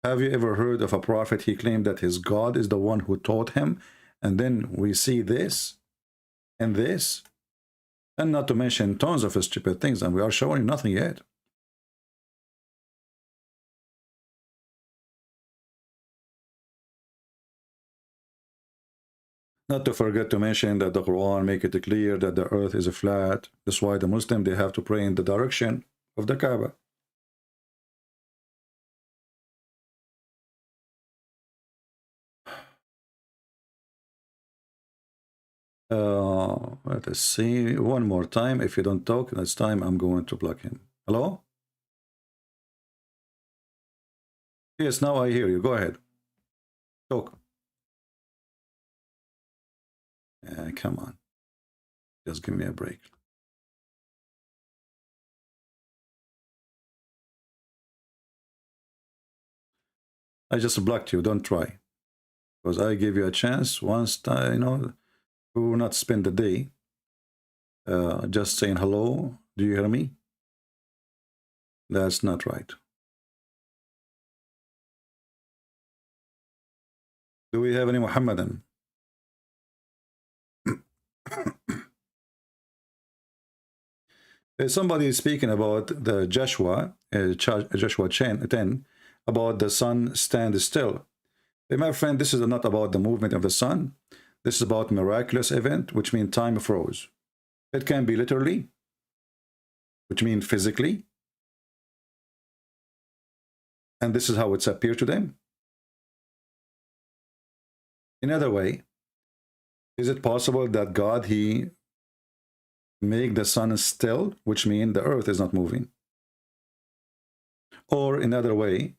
Have you ever heard of a prophet? He claimed that his God is the one who taught him, And then we see this and this, and not to mention tons of stupid things, and we are showing nothing yet. Not to forget to mention that the Quran make it clear that the earth is flat. That's why the Muslim, they have to pray in the direction of the Kaaba. Let us see one more time. If you don't talk, next time I'm going to block him. Hello? Yes, now I hear you. Go ahead. Talk. Come on. Just give me a break. I just blocked you. Don't try. Because I gave you a chance once, you know, we will not spend the day just saying hello. Do you hear me? That's not right. Do we have any Muhammadan? Somebody is speaking about the Joshua 10, about the sun stand still. My friend, this is not about the movement of the sun. This is about miraculous event, which means time froze. It can be literally, which means physically. And this is how it's appeared to them. Another way, is it possible that God, he make the sun still, which means the earth is not moving? Or another way,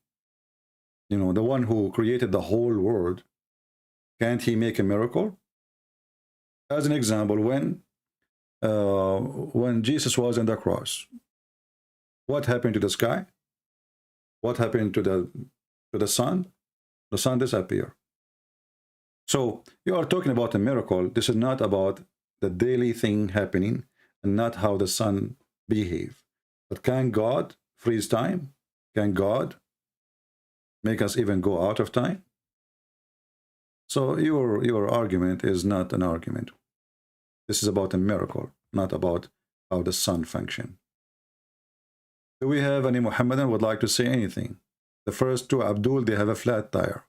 you know, the one who created the whole world, can't he make a miracle? As an example, when Jesus was on the cross, what happened to the sky? What happened to the sun? The sun disappeared. So you are talking about a miracle. This is not about the daily thing happening and not how the sun behave. But can God freeze time? Can God make us even go out of time? So your argument is not an argument. This is about a miracle, not about how the sun function. Do we have any Muhammadan would like to say anything? The first two, Abdul, they have a flat tire.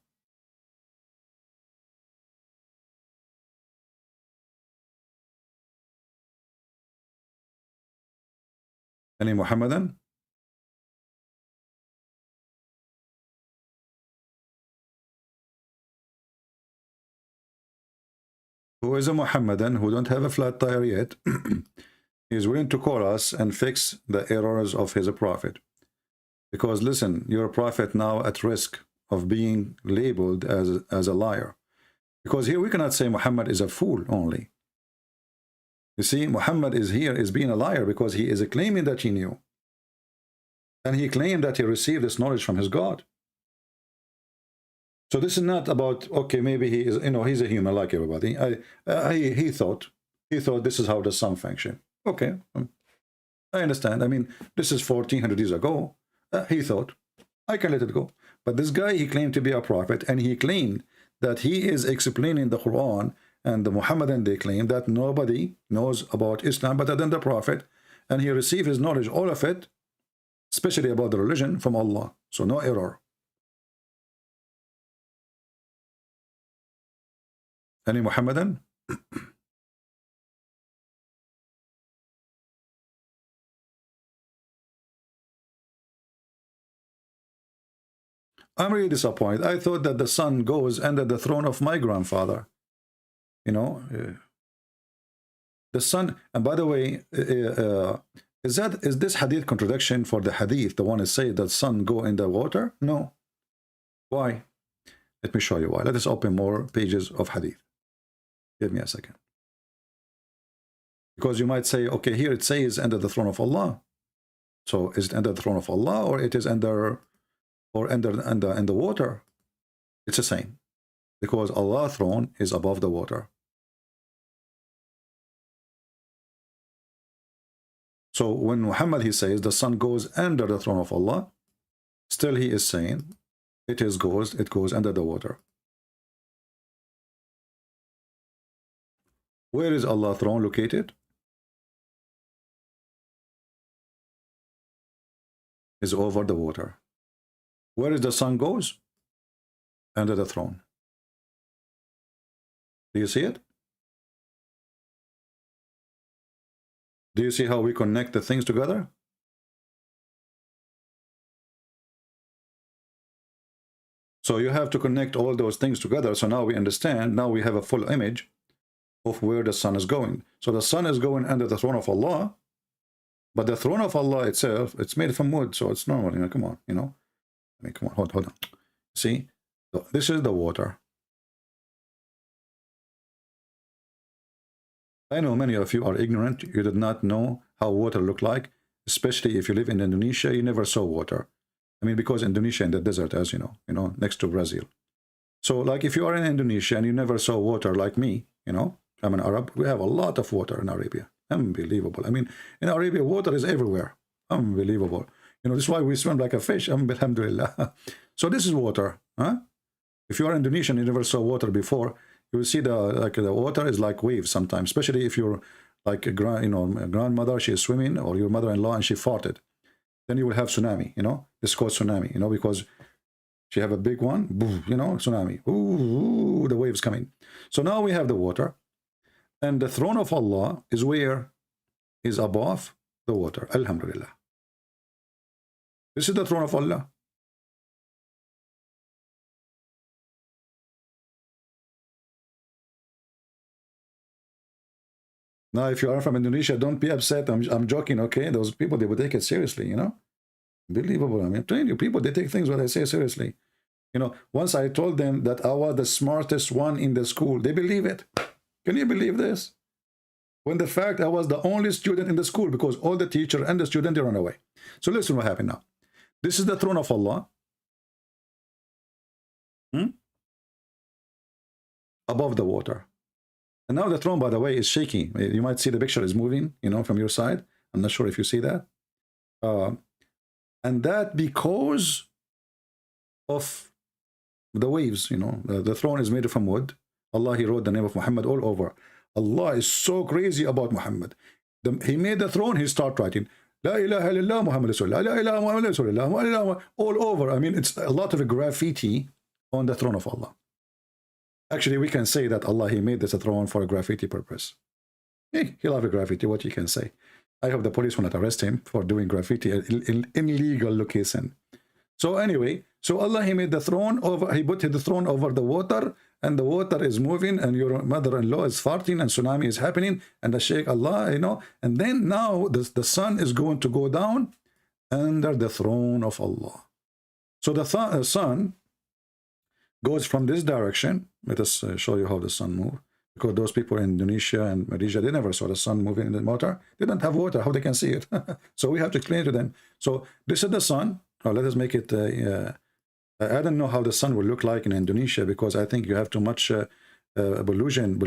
Any Muhammadan? Who is a Muhammadan who don't have a flat tire yet? He is willing to call us and fix the errors of his prophet. Because listen, your prophet now at risk of being labeled as a liar. Because here we cannot say Muhammad is a fool only. You see, Muhammad is here is being a liar because he is claiming that he knew. And he claimed that he received this knowledge from his God. So this is not about, okay, maybe he is, you know, he's a human like everybody. He thought this is how the sun function. Okay, I understand. I mean, this is 1400 years ago. He thought, I can let it go. But this guy, he claimed to be a prophet, and he claimed that he is explaining the Quran, and the Muhammadan, they claim that nobody knows about Islam better than the prophet, and he received his knowledge, all of it, especially about the religion, from Allah. So no error. Any Muhammadan? I'm really disappointed. I thought that the sun goes under the throne of my grandfather. You know, the sun. And by the way, is this hadith contradiction for the hadith? The one is say that sun go in the water? No. Why? Let me show you why. Let us open more pages of hadith. Give me a second. Because you might say, okay, here it says under the throne of Allah. So is it under the throne of Allah, or it is under, or in the water? It's the same, because Allah's throne is above the water. So when Muhammad, he says the sun goes under the throne of Allah, still he is saying it goes under the water. Where is Allah's throne located? Is over the water. Where is the sun goes? Under the throne. Do you see it? Do you see how we connect the things together? So you have to connect all those things together. So now we understand, now we have a full image of where the sun is going. So the sun is going under the throne of Allah, but the throne of Allah itself, it's made from wood, so it's normal. You know, come on, you know. I mean, come on, hold on. See, so this is the water. I know many of you are ignorant. You did not know how water looked like, especially if you live in Indonesia. You never saw water. I mean, because Indonesia in the desert, as you know, next to Brazil. So, like, if you are in Indonesia and you never saw water, like me, you know, I'm an Arab. We have a lot of water in Arabia. Unbelievable. I mean, in Arabia, water is everywhere. Unbelievable. You know, this is why we swim like a fish. Alhamdulillah. So this is water. Huh? If you are Indonesian, you never saw water before, you will see the water is like waves sometimes, especially if you're like a grandmother, she is swimming, or your mother-in-law and she farted. Then you will have tsunami, you know. It's called tsunami, you know, because she have a big one, boom, you know, tsunami. Ooh, the waves coming. So now we have the water. And the throne of Allah is where? Is above the water. Alhamdulillah. This is the throne of Allah. Now, if you are from Indonesia, don't be upset. I'm joking, okay? Those people, they will take it seriously, you know? Unbelievable. I mean, I'm telling you, people, they take things what I say seriously. You know, once I told them that I was the smartest one in the school, they believe it. Can you believe this? When the fact I was the only student in the school, because all the teacher and the student, they run away. So listen what happened now. This is the throne of Allah. Above the water. And now the throne, by the way, is shaking. You might see the picture is moving, you know, from your side. I'm not sure if you see that. And that because of the waves, you know. The throne is made from wood. Allah, He wrote the name of Muhammad all over. Allah is so crazy about Muhammad. He made the throne, He started writing, La ilaha illallah Muhammad Rasulullah, La ilaha Muhammad Rasulullah, all over. I mean, it's a lot of graffiti on the throne of Allah. Actually, we can say that Allah, He made this a throne for a graffiti purpose. He loves graffiti, what you can say. I hope the police will not arrest him for doing graffiti in illegal location. So anyway, so Allah, He made the throne over, He put the throne over the water, and the water is moving, and your mother-in-law is farting, and tsunami is happening, and the Sheikh Allah, you know, and then now the sun is going to go down under the throne of Allah. So the sun goes from this direction. Let us show you how the sun moves. Because those people in Indonesia and Malaysia, they never saw the sun moving in the water. They don't have water. How they can see it? So we have to explain to them. So this is the sun. Let us make it. I don't know how the sun will look like in Indonesia, because I think you have too much pollution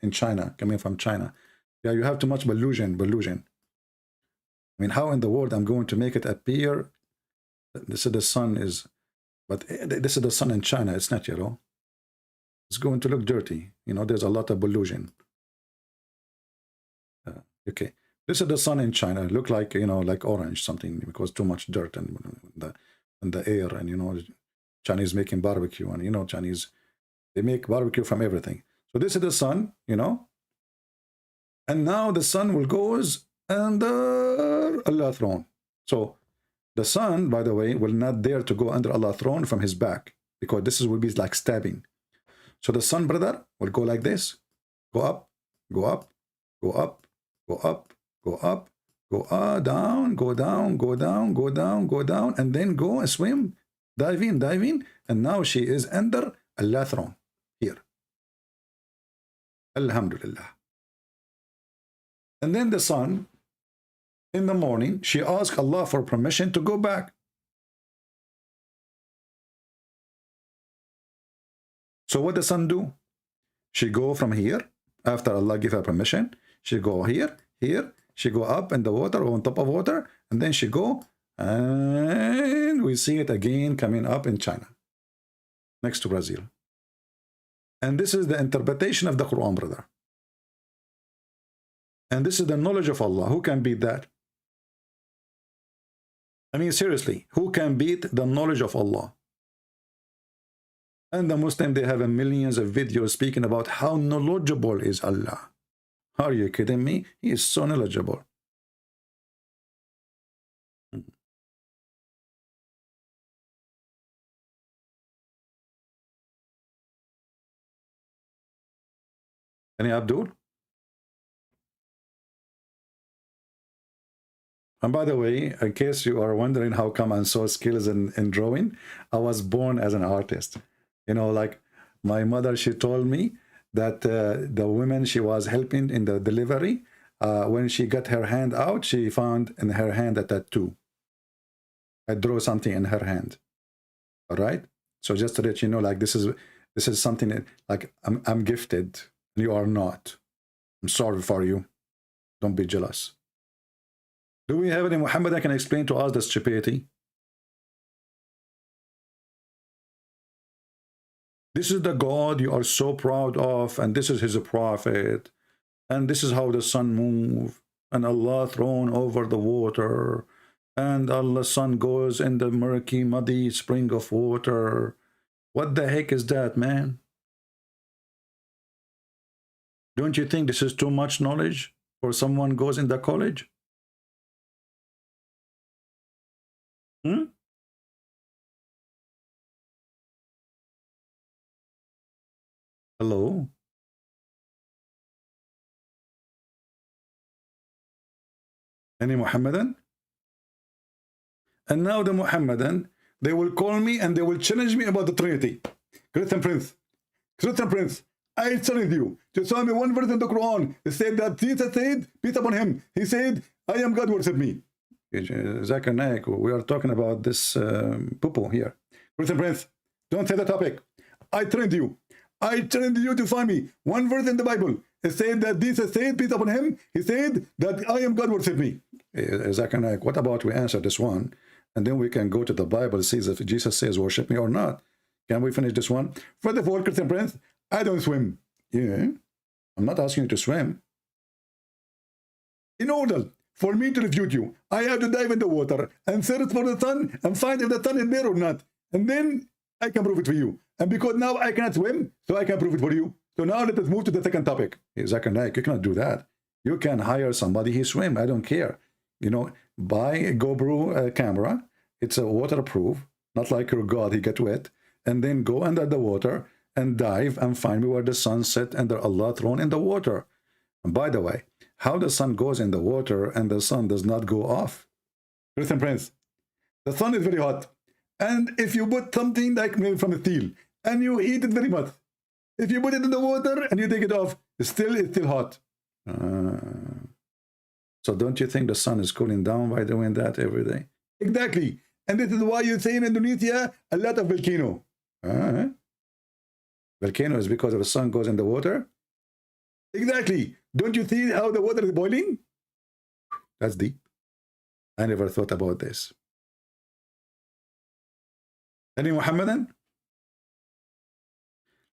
in China, coming from China. Yeah, you have too much pollution. I mean, how in the world I'm going to make it appear? This is the sun is. But this is the sun in China. It's not yellow. It's going to look dirty. You know, there's a lot of pollution. Okay. This is the sun in China. Look like, you know, like orange something, because too much dirt and the air. And, you know, Chinese making barbecue. And, you know, Chinese, they make barbecue from everything. So this is the sun, you know. And now the sun will goes under Allah's throne. So the sun, by the way, will not dare to go under Allah's throne from his back, because this will be like stabbing. So the sun, brother, will go like this. Go up, go up, go up, go up, go up, go down, go down, go down, go down, go down, and then go and swim, dive in, and now she is under Allah's throne here. Alhamdulillah. And then the sun, in the morning, she asked Allah for permission to go back. So what does sun do? She go from here, after Allah give her permission, she go here, she go up in the water, or on top of water, and then she go, and we see it again coming up in China, next to Brazil. And this is the interpretation of the Quran, brother. And this is the knowledge of Allah. Who can beat that? I mean, seriously, who can beat the knowledge of Allah? And the Muslim, they have millions of videos speaking about how knowledgeable is Allah. Are you kidding me? He is so knowledgeable. Any Abdul? And by the way, in case you are wondering how come I'm so skilled in drawing, I was born as an artist. You know, like my mother, she told me that the woman she was helping in the delivery, when she got her hand out, she found in her hand a tattoo. I drew something in her hand. All right. So just to let you know, like this is something that, like I'm gifted, and you are not. I'm sorry for you. Don't be jealous. Do we have any Muhammad that can explain to us the stupidity? This is the God you are so proud of, and this is his prophet, and this is how the sun moves, and Allah thrown over the water, and Allah's sun goes in the murky, muddy spring of water. What the heck is that, man? Don't you think this is too much knowledge for someone goes in the college? Hello? Any Muhammadan? And now the Muhammadan, they will call me and they will challenge me about the Trinity. Christian Prince, I challenge you to show me one verse in the Quran. It said that Jesus said, peace upon him. He said, I am God, worship me. Zakir Naik, we are talking about this poo-poo here. Christian Prince, don't say the topic. I challenge you. I challenge you to find me one verse in the Bible. It said that Jesus said, peace upon him. He said that I am God, worship me. Zakir Naik, what about we answer this one? And then we can go to the Bible, see if Jesus says worship me or not. Can we finish this one? First of all, Christian Prince, I don't swim. Yeah, I'm not asking you to swim. In order for me to refute you, I have to dive in the water and search for the sun and find if the sun is there or not. And then I can prove it for you. And because now I cannot swim, so I can prove it for you. So now let us move to the second topic. Zakir Naik, you cannot do that. You can hire somebody who swim. I don't care. You know, buy a GoPro camera. It's a waterproof, not like your God, he get wet. And then go under the water and dive and find me where the sun set and the Allah thrown in the water. And by the way, how the sun goes in the water and the sun does not go off? Christian Prince, the sun is very hot. And if you put something like made from steel and you heat it very much, if you put it in the water and you take it off, it's still hot. So don't you think the sun is cooling down by doing that every day? Exactly. And this is why you say in Indonesia, a lot of volcano. Volcano is because the sun goes in the water? Exactly. Don't you see how the water is boiling? That's deep. I never thought about this. Any Muhammadan?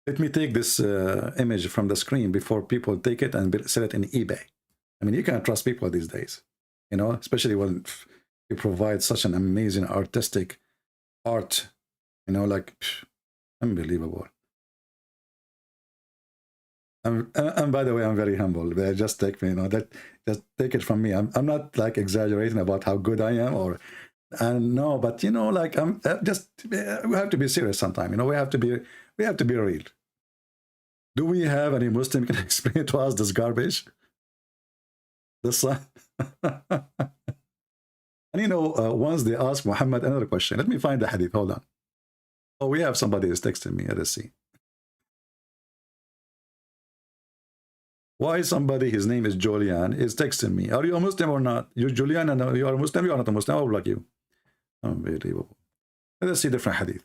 Let me take this image from the screen before people take it and sell it in eBay. I mean, you can't trust people these days, you know, especially when you provide such an amazing artistic art, you know, like unbelievable. And by the way, I'm very humble. They just take me, you know, just take it from me. I'm not like exaggerating about how good I am, or no, but you know, like I'm just we have to be serious sometime. You know, we have to be real. Do we have any Muslim can explain to us this garbage? The sun. And you know, once they asked Muhammad another question. Let me find the hadith. Hold on. Oh, we have somebody who's texting me. Let's see. Why somebody, his name is Julian, is texting me? Are you a Muslim or not? You're Julian and you are a Muslim, you are not a Muslim. I will block you. Unbelievable. Let's see different hadith.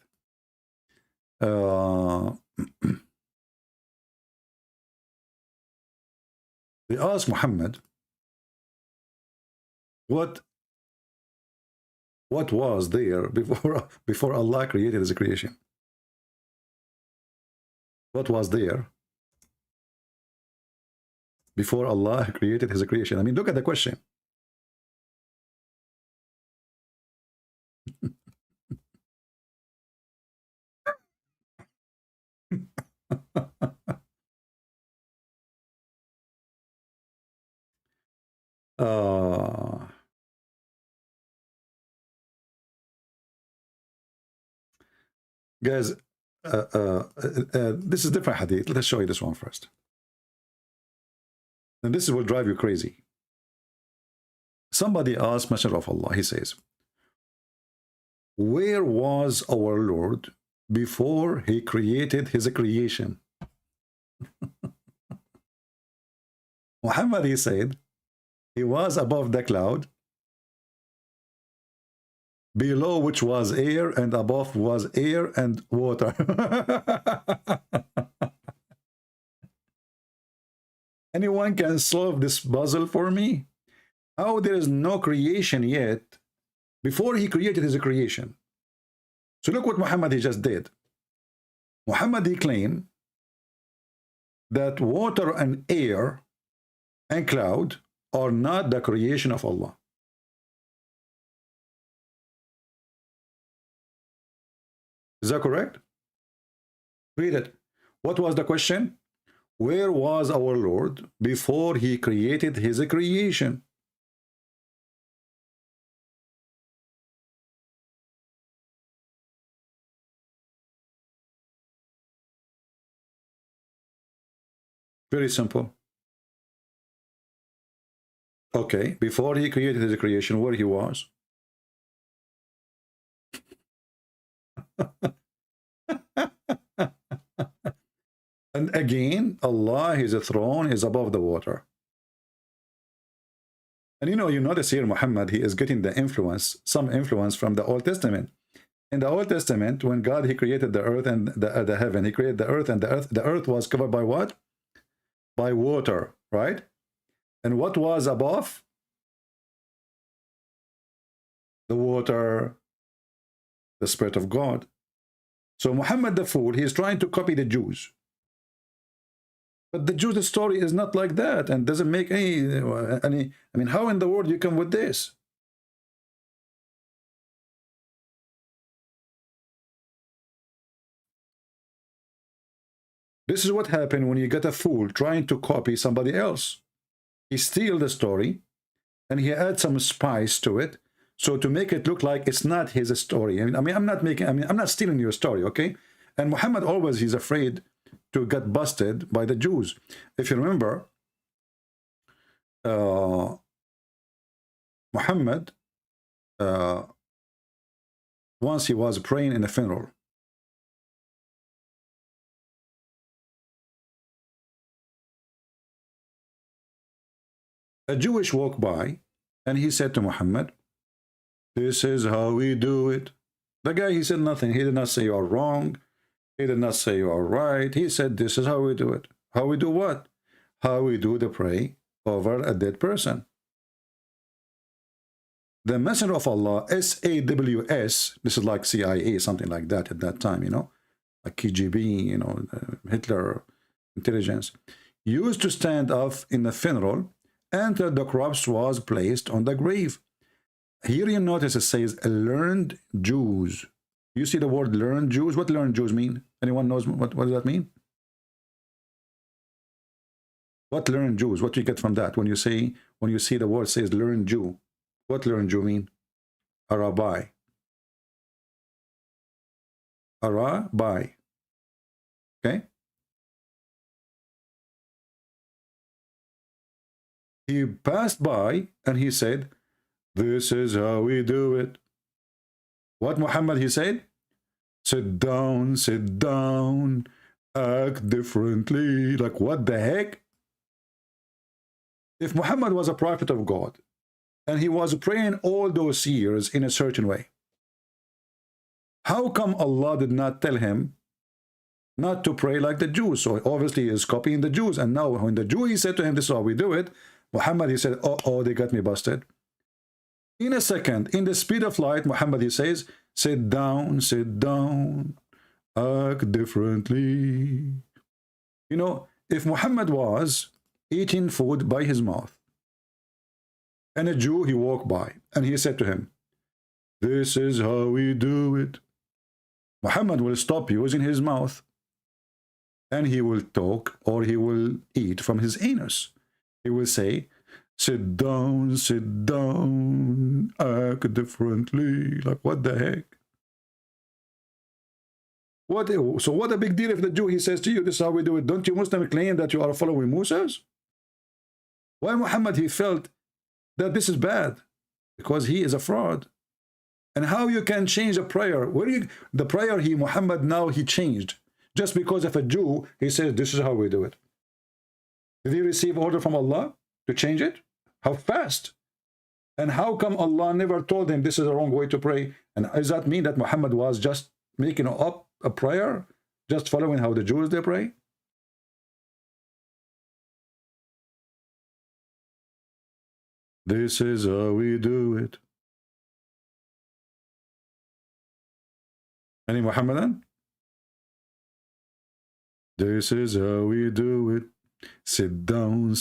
They asked Muhammad, what was there before Allah created his creation? what was there before Allah created his creation? I mean, look at the question. uh, guys, this is different hadith. Let's show you this one first. And this will drive you crazy. Somebody asked Messenger of Allah, he says, where was our Lord before he created his creation? Muhammad, he said, he was above the cloud, below which was air, and above was air and water. Anyone can solve this puzzle for me? How there is no creation yet before he created his creation? So look what Muhammad he just did. Muhammad he claimed that water and air and cloud are not the creation of Allah. Is that correct? Read it. What was the question? Where was our Lord before he created his creation? Very simple. Okay, before he created his creation, where he was? And again, Allah, his throne is above the water. And you notice here Muhammad, he is getting the influence, some influence from the Old Testament. In the Old Testament, when God, he created the earth and the heaven, he created the earth, and the earth was covered by what? By water, right? And what was above? The water, the Spirit of God. So Muhammad the fool, he is trying to copy the Jews. But the Jews' story is not like that, and doesn't make any, I mean, how in the world you come with this? This is what happened when you get a fool trying to copy somebody else. He steals the story, and he adds some spice to it, so to make it look like it's not his story. I'm not stealing your story, okay? And Muhammad always, he's afraid to get busted by the Jews. If you remember, Muhammad, once he was praying in a funeral. A Jewish walked by, and he said to Muhammad, "This is how we do it." The guy, he said nothing. He did not say you are wrong. He did not say you are right. He said, this is how we do it. How we do what? How we do the pray over a dead person. The Messenger of Allah, SAWS, this is like CIA, something like that at that time, like KGB, Hitler intelligence, used to stand up in the funeral until the corpse was placed on the grave. Here you notice it says learned Jews. You see the word learned Jews? What learned Jews mean? Anyone knows what does that mean? What learned Jews? What do you get from that when you see the word says learned Jew? What learned Jew mean? A rabbi. A rabbi. Okay? He passed by and he said, "This is how we do it." What Muhammad he said? Sit down, act differently. Like, what the heck? If Muhammad was a prophet of God and he was praying all those years in a certain way, how come Allah did not tell him not to pray like the Jews? So obviously he is copying the Jews. And now when the Jew, he said to him, "This is how we do it," Muhammad, he said, oh, they got me busted. In a second, in the speed of light, Muhammad, he says, sit down, act differently. You know, if Muhammad was eating food by his mouth, and a Jew, he walked by, and he said to him, "This is how we do it," Muhammad will stop using his mouth, and he will talk, or he will eat from his anus. He will say, sit down, act differently. Like, what the heck? So what a big deal if the Jew, he says to you, this is how we do it. Don't you Muslims claim that you are following Moses? Why Muhammad, he felt that this is bad? Because he is a fraud. And how you can change a prayer? The prayer Muhammad now he changed. Just because of a Jew, he says, this is how we do it. Did he receive order from Allah to change it? How fast? And how come Allah never told him this is the wrong way to pray? And does that mean that Muhammad was just making up a prayer, just following how the Jews they pray? This is how we do it. Any Muhammadan? This is how we do it. Sit down,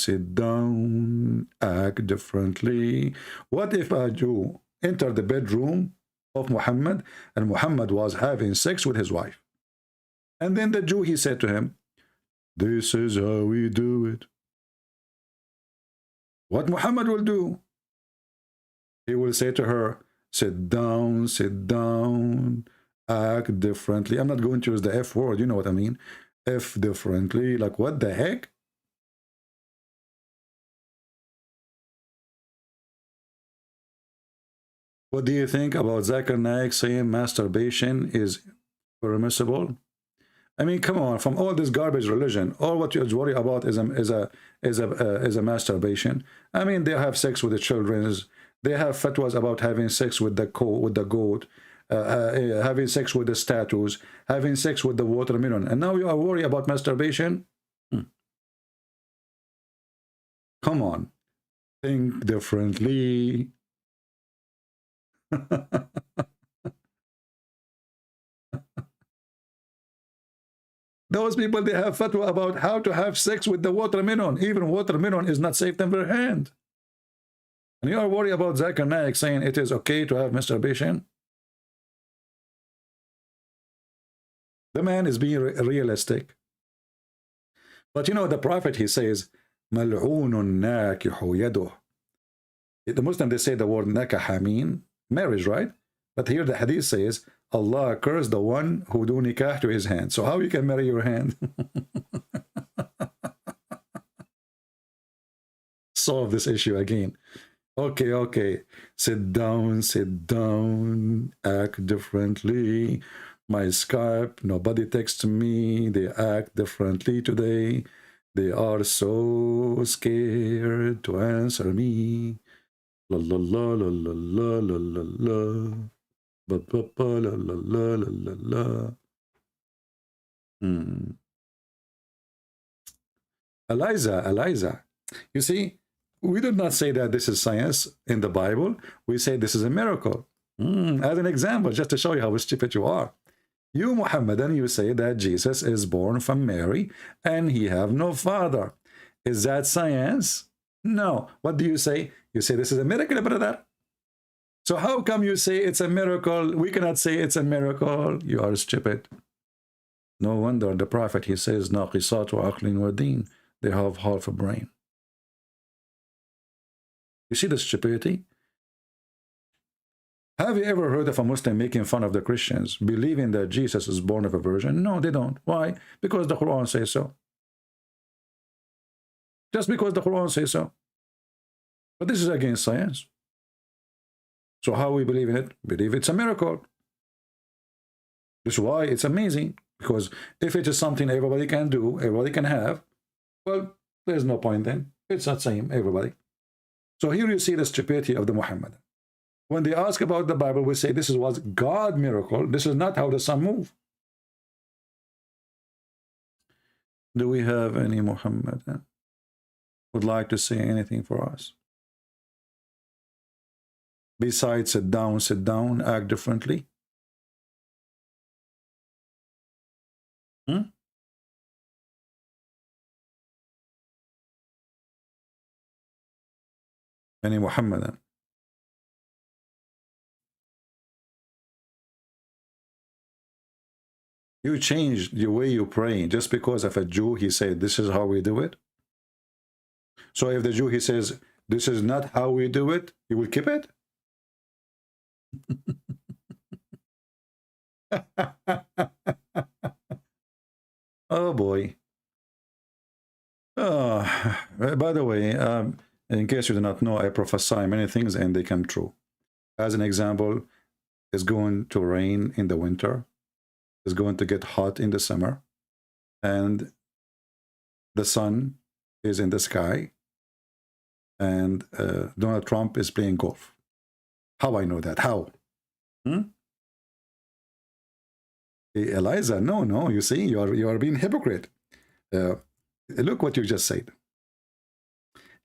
act differently. What if a Jew entered the bedroom of Muhammad and Muhammad was having sex with his wife? And then the Jew, he said to him, this is how we do it. What Muhammad will do? He will say to her, sit down, act differently. I'm not going to use the F word, you know what I mean. F differently, like what the heck? What do you think about Zakir Naik saying masturbation is permissible? I mean, come on, from all this garbage religion, all what you worry about is a masturbation. I mean, they have sex with the children. They have fatwas about having sex with the goat, having sex with the statues, having sex with the watermelon, and now you are worried about masturbation? Come on, think differently. Those people, they have fatwa about how to have sex with the watermelon. Even watermelon is not safe in their hand. And you are worried about Zakir Naik saying it is okay to have masturbation? The man is being realistic. But you know, the Prophet, he says, Mal'oonun nakihu yaduh. The Muslim, they say the word nakaha mean marriage, right? But here the hadith says, Allah cursed the one who do nikah to his hand. So how you can marry your hand? Solve this issue again. Okay. Sit down, act differently. My Skype, nobody texts me. They act differently today. They are so scared to answer me. La la la la la la la la la. Ba ba ba la la la la la la. Eliza, you see, we do not say that this is science in the Bible. We say this is a miracle. As an example, just to show you how stupid you are. You, Muhammadan, you say that Jesus is born from Mary and he have no father. Is that science? No. What do you say? You say this is a miracle, brother. So how come you say it's a miracle? We cannot say it's a miracle. You are stupid. No wonder the Prophet, he says, naqisat wa aqlin wa deen. They have half a brain. You see the stupidity? Have you ever heard of a Muslim making fun of the Christians, believing that Jesus is born of a virgin? No, they don't. Why? Because the Quran says so. Just because the Quran says so. But this is against science. So how we believe in it? Believe it's a miracle. This is why it's amazing. Because if it is something everybody can do, everybody can have, well, there's no point then. It's not same, everybody. So here you see the stupidity of the Muhammadan. When they ask about the Bible, we say this was God miracle. This is not how the sun moves. Do we have any Muhammadan would like to say anything for us? Besides sit down, act differently. any Muhammadan. You changed the way you pray just because of a Jew, he said, this is how we do it. So if the Jew, he says, this is not how we do it, you will keep it? Oh boy. By the way, in case you do not know, I prophesy many things and they come true. As an example, it's going to rain in the winter. It's going to get hot in the summer. And the sun is in the sky. And Donald Trump is playing golf. How I know that? How? Eliza, no, you see, you are being hypocrite. Look what you just said.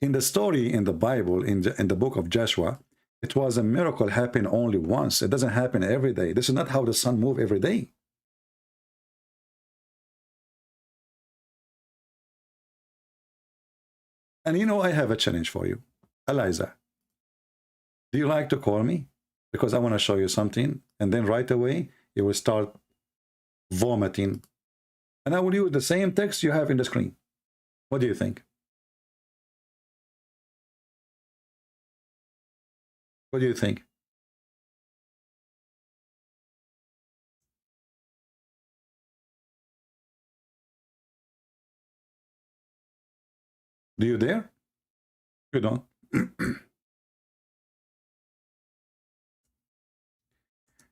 In the story in the Bible, in the book of Joshua, it was a miracle happen only once. It doesn't happen every day. This is not how the sun moves every day. And you know, I have a challenge for you. Eliza, do you like to call me? Because I want to show you something. And then right away, you will start vomiting. And I will use the same text you have in the screen. What do you think? What do you think? Do you dare? You don't.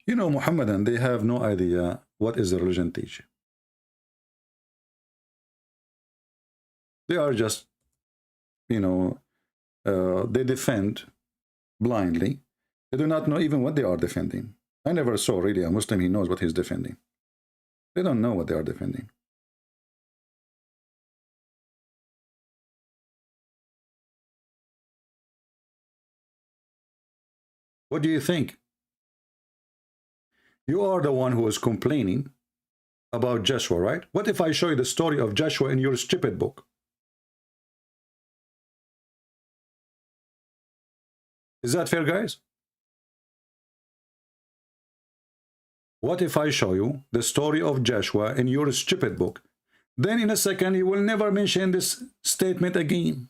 You know, Muhammadan, they have no idea what is the religion teach. They are just, you know, they defend blindly. They do not know even what they are defending. I never saw really a Muslim, he knows what he's defending. They don't know what they are defending. What do you think? You are the one who is complaining about Joshua, right? What if I show you the story of Joshua in your stupid book? Is that fair, guys? What if I show you the story of Joshua in your stupid book? Then in a second, you will never mention this statement again.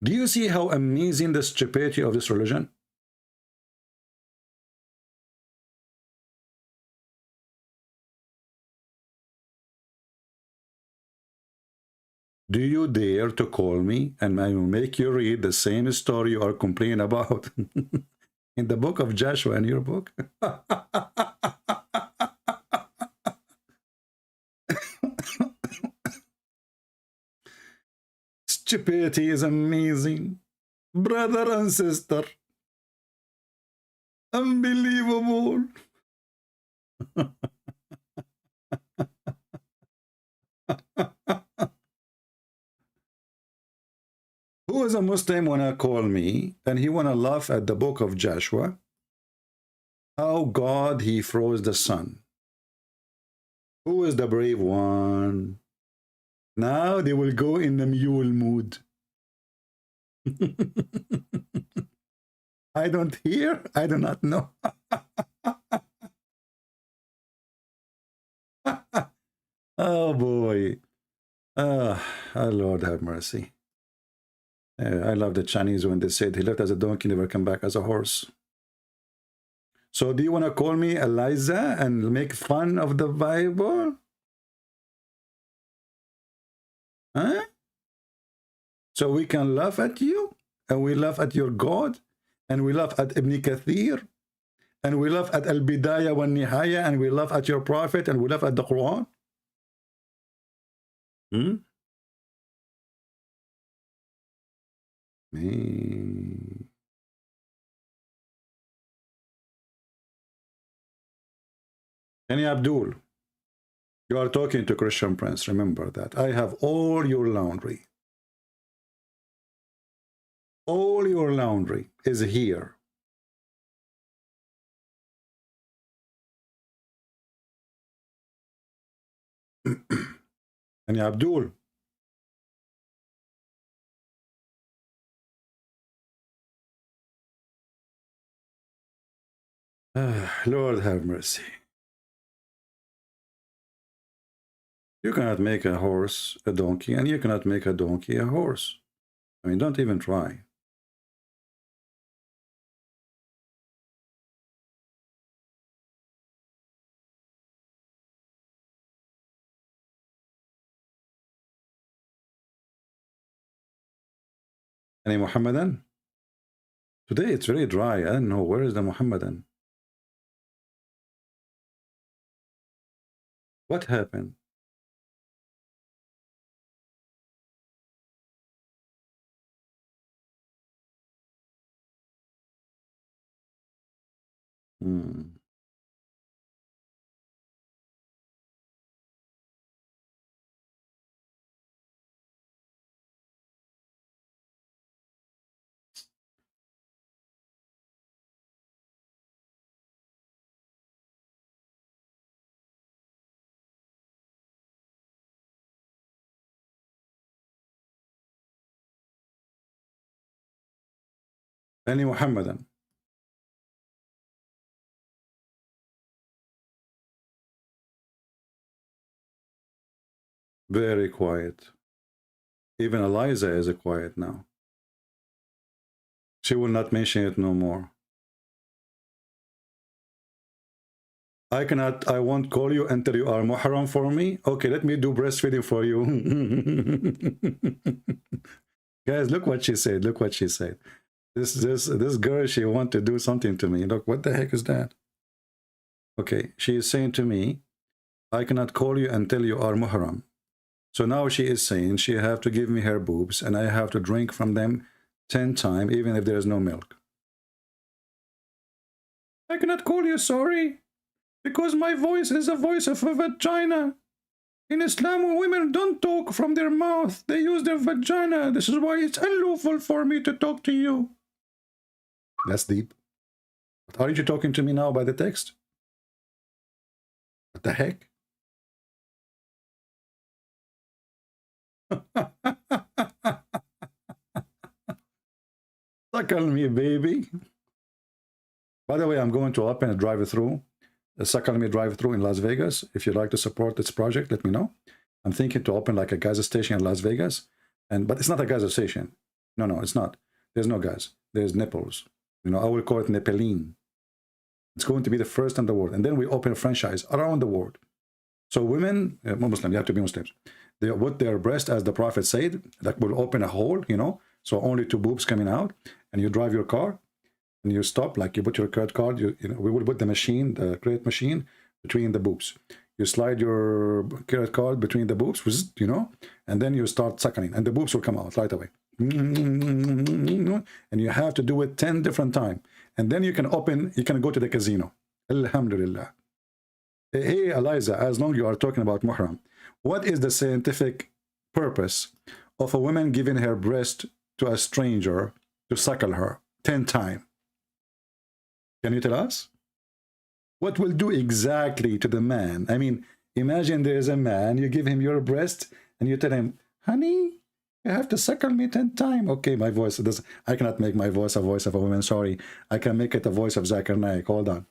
Do you see how amazing the stupidity of this religion? Do you dare to call me and I will make you read the same story you are complaining about in the book of Joshua in your book? Stupidity is amazing, brother and sister. Unbelievable. Who is a Muslim wanna call me and he wanna laugh at the book of Joshua? How God he froze the sun. Who is the brave one? Now they will go in the mule mood. I don't hear, I do not know. Oh boy. Oh, Lord have mercy. I love the Chinese when they said he left as a donkey, never come back as a horse. So do you want to call me Eliza and make fun of the Bible? Huh? So we can laugh at you, and we laugh at your God, and we laugh at Ibn Kathir, and we laugh at Al-Bidayah wa Nihaya, and we laugh at your Prophet, and we laugh at the Quran? Kenny Abdul, you are talking to Christian Prince. Remember that. I have all your laundry. All your laundry is here. And ya Abdul. Lord have mercy. You cannot make a horse a donkey, and you cannot make a donkey a horse. I mean, don't even try. Any Muhammadan? Today it's very dry. I don't know. Where is the Muhammadan? What happened? Hmm. Any Muhammadan? Very quiet. Even Eliza is quiet now. She will not mention it no more. I won't call you until you are muhram for me. Okay, let me do breastfeeding for you. Guys, look what she said. Look what she said. This girl, she want to do something to me. Look, what the heck is that? Okay, she is saying to me, I cannot call you until you are muhram. So now she is saying she have to give me her boobs and I have to drink from them 10 times, even if there is no milk. I cannot call you sorry, because my voice is the voice of a vagina. In Islam, women don't talk from their mouth. They use their vagina. This is why it's unlawful for me to talk to you. That's deep. But aren't you talking to me now by the text? What the heck? Suckle me, baby. By the way, I'm going to open a drive-through, a Suckle Me drive-through in Las Vegas. If you'd like to support this project, let me know. I'm thinking to open like a gas station in Las Vegas, but it's not a gas station. No, it's not. There's no gas. There's nipples. You know, I will call it Nephilim. It's going to be the first in the world, and then we open a franchise around the world. So women, Muslim, you have to be Muslims. They put their breast, as the Prophet said, that will open a hole, you know, so only 2 boobs coming out, and you drive your car, and you stop, like you put your credit card, you know, we will put the machine, the credit machine, between the boobs. You slide your credit card between the boobs, you know, and then you start suckling, and the boobs will come out right away. And you have to do it 10 different times, and then you can go to the casino. Alhamdulillah. Hey, Eliza, as long as you are talking about muhram, what is the scientific purpose of a woman giving her breast to a stranger to suckle her 10 times? Can you tell us? What will do exactly to the man? I mean, imagine there's a man, you give him your breast, and you tell him, honey, you have to suckle me 10 times. Okay, my voice, I cannot make my voice a voice of a woman, sorry. I can make it a voice of Zakir Naik. Hold on.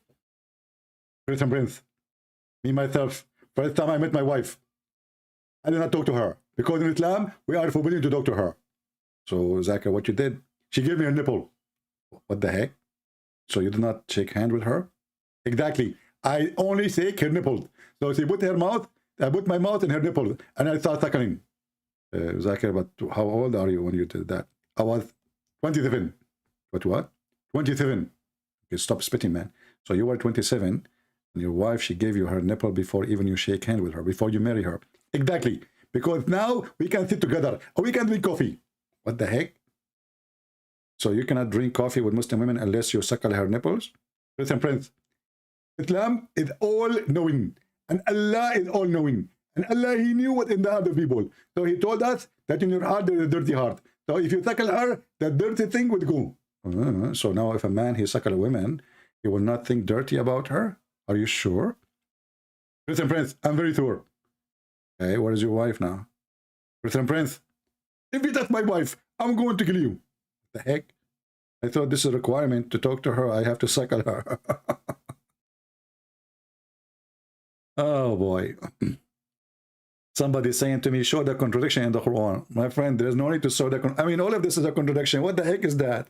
Breath and breath. Me, myself, for the time I met my wife, I did not talk to her, because in Islam, we are forbidden to talk to her. So, Zakir, what you did, she gave me a nipple. What the heck? So you did not shake hand with her? Exactly. I only shake her nipple. So she put her mouth, I put my mouth in her nipple, and I start suckling. Zakir, but how old are you when you did that? I was 27. But what? 27. Okay, stop spitting, man. So you were 27, and your wife, she gave you her nipple before even you shake hand with her, before you marry her. Exactly. Because now we can sit together, or we can drink coffee. What the heck? So you cannot drink coffee with Muslim women unless you suckle her nipples? Listen, Prince, Islam is all-knowing, and Allah is all-knowing. And Allah, He knew what in the heart of people. So He told us that in your heart there is a dirty heart. So if you suckle her, that dirty thing would go. So now if a man, he suckle a woman, he will not think dirty about her? Are you sure? Listen, Prince, I'm very sure. Okay, where is your wife now? Return Prince. If you touch my wife, I'm going to kill you. The heck? I thought this is a requirement to talk to her. I have to suckle her. Oh boy. Somebody saying to me, show the contradiction in the Quran. My friend, there's no need to show the I mean, all of this is a contradiction. What the heck is that?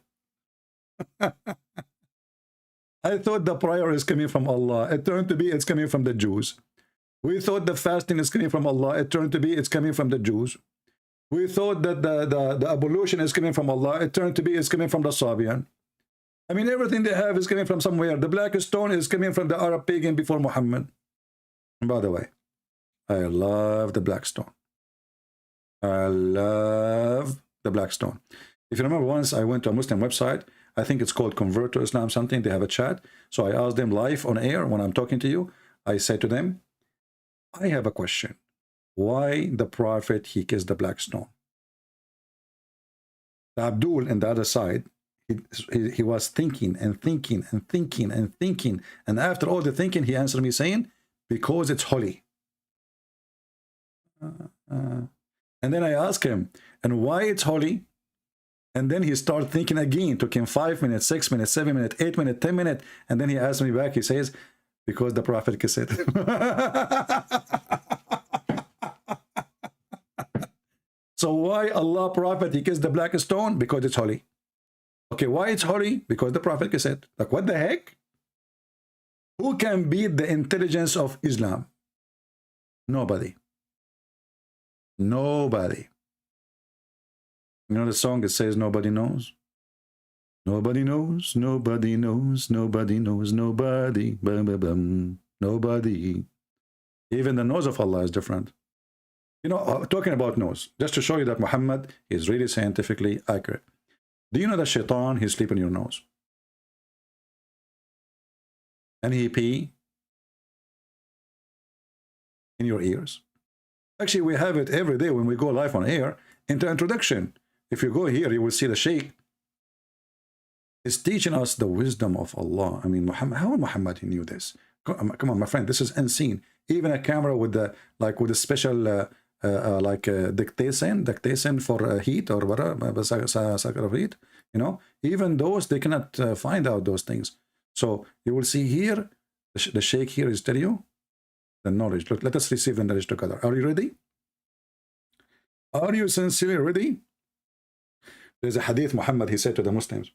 I thought the prayer is coming from Allah. It turned to be it's coming from the Jews. We thought the fasting is coming from Allah. It turned to be it's coming from the Jews. We thought that the ablution is coming from Allah. It turned to be it's coming from the Sabian. I mean, everything they have is coming from somewhere. The black stone is coming from the Arab pagan before Muhammad. And by the way, I love the black stone. I love the black stone. If you remember, once I went to a Muslim website, I think it's called Convert to Islam something. They have a chat. So I asked them live on air when I'm talking to you. I said to them, I have a question. Why the Prophet, he kissed the black stone? Abdul on the other side, he was thinking and thinking and thinking and thinking. And after all the thinking, he answered me saying, because it's holy. And then I asked him, and why it's holy? And then he started thinking again. Took him 5 minutes, 6 minutes, 7 minutes, 8 minutes, 10 minutes. And then he asked me back, he says, because the Prophet kissed it. So why Allah Prophet, he kissed the black stone? Because it's holy. Okay, why it's holy? Because the Prophet kissed it. Like, what the heck? Who can beat the intelligence of Islam? Nobody. Nobody. You know the song, it says nobody knows? Nobody knows, nobody knows, nobody knows, nobody. Bum, bum, bum. Nobody. Even the nose of Allah is different. You know, talking about nose, just to show you that Muhammad is really scientifically accurate. Do you know that shaitan, he sleep in your nose? And he pee in your ears. Actually, we have it every day when we go live on air. In the introduction, if you go here, you will see the Sheikh is teaching us the wisdom of Allah. I mean, Muhammad, how Muhammad he knew this? Come on, my friend, this is unseen. Even a camera with the with a special dictation for heat or whatever, heat. You know, even those they cannot find out those things. So you will see here, the Sheikh here is telling you the knowledge. Look, let us receive the knowledge together. Are you ready? Are you sincerely ready? There's a hadith Muhammad, he said to the Muslims,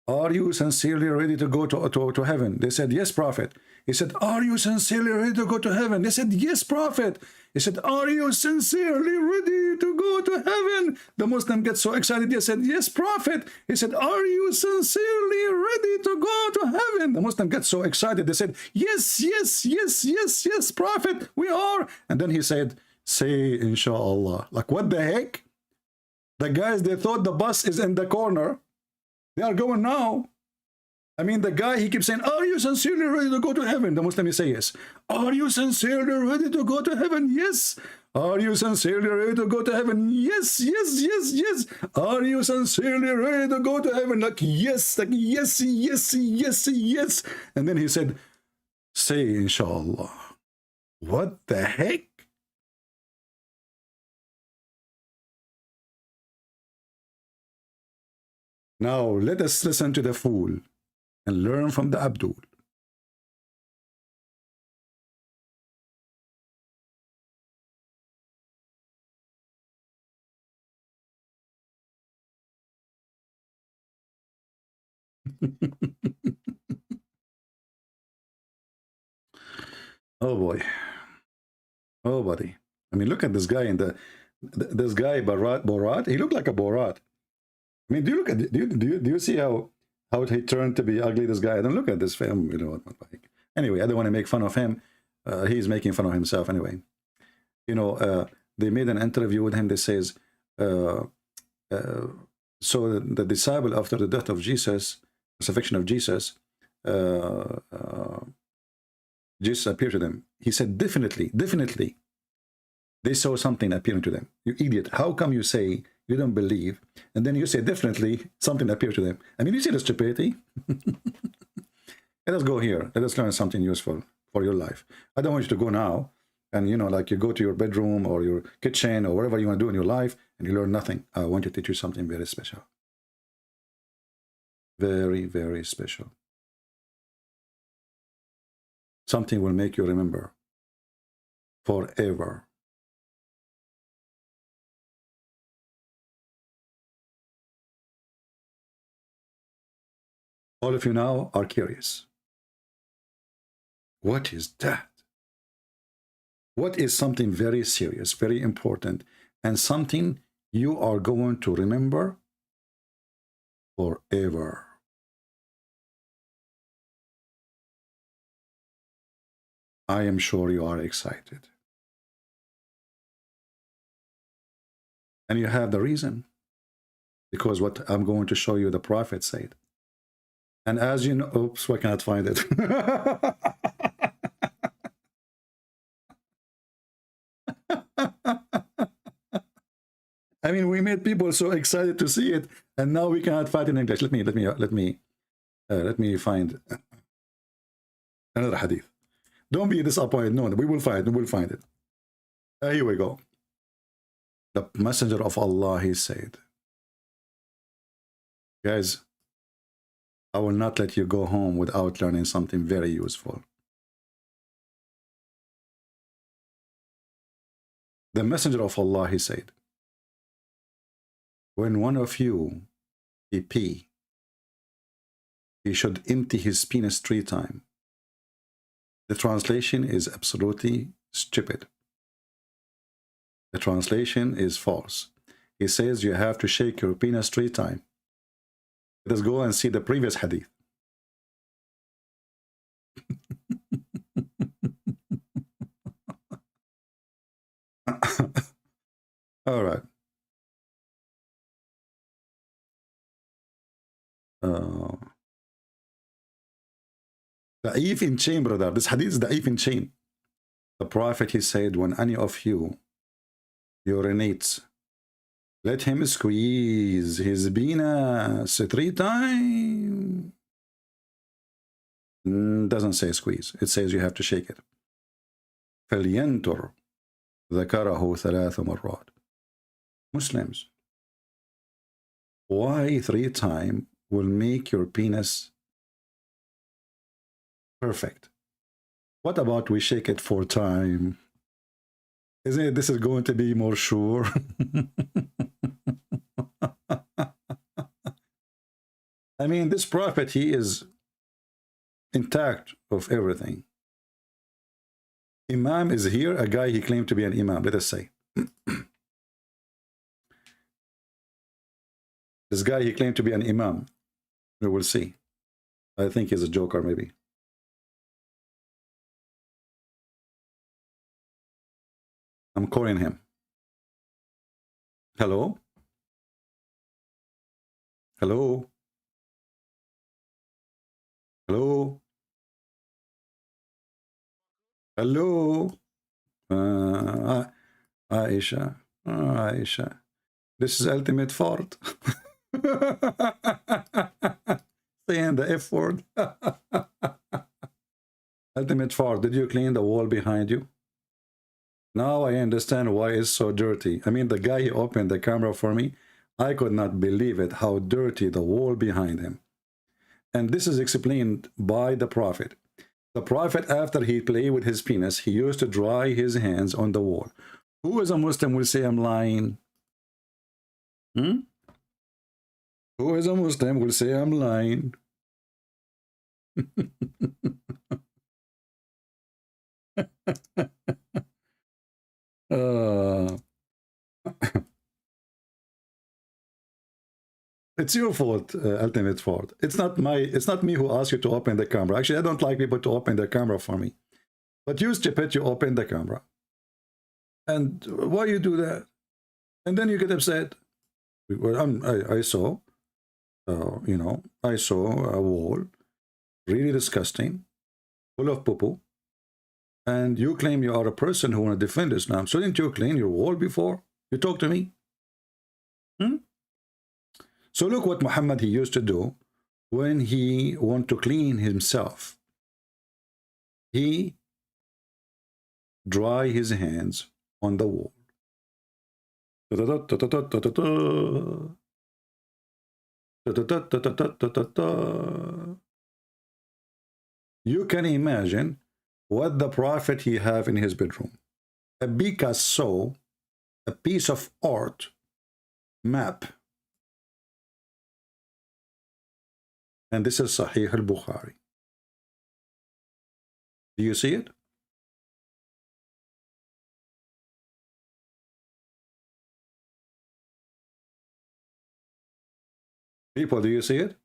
are you sincerely ready to go to heaven? They said, yes, Prophet. He said, are you sincerely ready to go to heaven? They said, yes, Prophet. He said, are you sincerely ready to go to heaven? The Muslim gets so excited. They said, yes, Prophet. He said, are you sincerely ready to go to heaven? The Muslim gets so excited. They said, yes, yes, yes, yes, yes, Prophet, we are. And then he said, say, inshallah. Like, what the heck? The guys, they thought the bus is in the corner. They are going now. I mean, the guy, he keeps saying, are you sincerely ready to go to heaven? The Muslim, he says, yes. Are you sincerely ready to go to heaven? Yes. Are you sincerely ready to go to heaven? Yes, yes, yes, yes. Are you sincerely ready to go to heaven? Like, yes, yes, yes, yes, yes. And then he said, say, inshallah. What the heck? Now, let us listen to the fool and learn from the Abdul. Oh boy. Oh buddy. I mean, look at this guy in this guy Borat. He looked like a Borat. I mean, do you look at do you see how he turned to be ugly? This guy. Don't look at this film. You know what? Anyway, I don't want to make fun of him. He's making fun of himself anyway. You know, they made an interview with him. That says, so the disciple after the death of Jesus, crucifixion of Jesus, Jesus appeared to them. He said, definitely, they saw something appearing to them. You idiot! How come you say you don't believe, and then you say definitely something appeared to them? I mean, you see the stupidity? Let us go here. Let us learn something useful for your life. I don't want you to go now And, you know, like you go to your bedroom or your kitchen or whatever you want to do in your life and you learn nothing. I want to teach you something very special. Very, very special. Something will make you remember forever. All of you now are curious. What is that? What is something very serious, very important, and something you are going to remember forever? I am sure you are excited. And you have the reason. Because what I'm going to show you, the Prophet said. And as you know, oops, I cannot find it. I mean, we made people so excited to see it, and now we cannot find it in English. Let me find another hadith. Don't be disappointed. No, we will find it. We will find it. Here we go. The Messenger of Allah, he said, guys, I will not let you go home without learning something very useful. The Messenger of Allah, he said, when one of you pee, he should empty his penis 3 times. The translation is absolutely stupid. The translation is false. He says you have to shake your penis 3 times. Let us go and see the previous hadith. All right. Da'if in chain, brother. This hadith is da'if in chain. The Prophet, he said, when any of you urinates, let him squeeze his penis 3 times. Doesn't say squeeze. It says you have to shake it. فَلْيَنْتُرْ ذَكَرَهُ 3 مرات. Muslims, why 3 times will make your penis perfect? What about we shake it 4 times? Isn't it this is going to be more sure? I mean, this prophet, he is intact of everything. Imam is here, a guy he claimed to be an imam, let us say. This guy, he claimed to be an imam. We will see. I think he's a joker, maybe. I'm calling him. Hello? Hello? Hello? Hello? Aisha. Aisha. This is ultimate fart. Saying the F word. Ultimate fart. Did you clean the wall behind you? Now I understand why it's so dirty. I mean, the guy he opened the camera for me, I could not believe it, how dirty the wall behind him. And this is explained by the Prophet. The Prophet, after he played with his penis, he used to dry his hands on the wall. Who is a Muslim will say I'm lying? Who is a Muslim will say I'm lying? It's your fault, ultimate fault. It's not me who asked you to open the camera. Actually, I don't like people to open the camera for me. But you stupid, you open the camera. And why you do that? And then you get upset. Well, I saw, you know, I saw a wall, really disgusting, full of poo-poo. And you claim you are a person who want to defend Islam. So didn't you clean your wall before you talk to me? So look what Muhammad, he used to do when he want to clean himself. He dry his hands on the wall. You can imagine what the Prophet he have in his bedroom. A Picasso, a piece of art, map. And this is Sahih al-Bukhari. Do you see it? People, do you see it?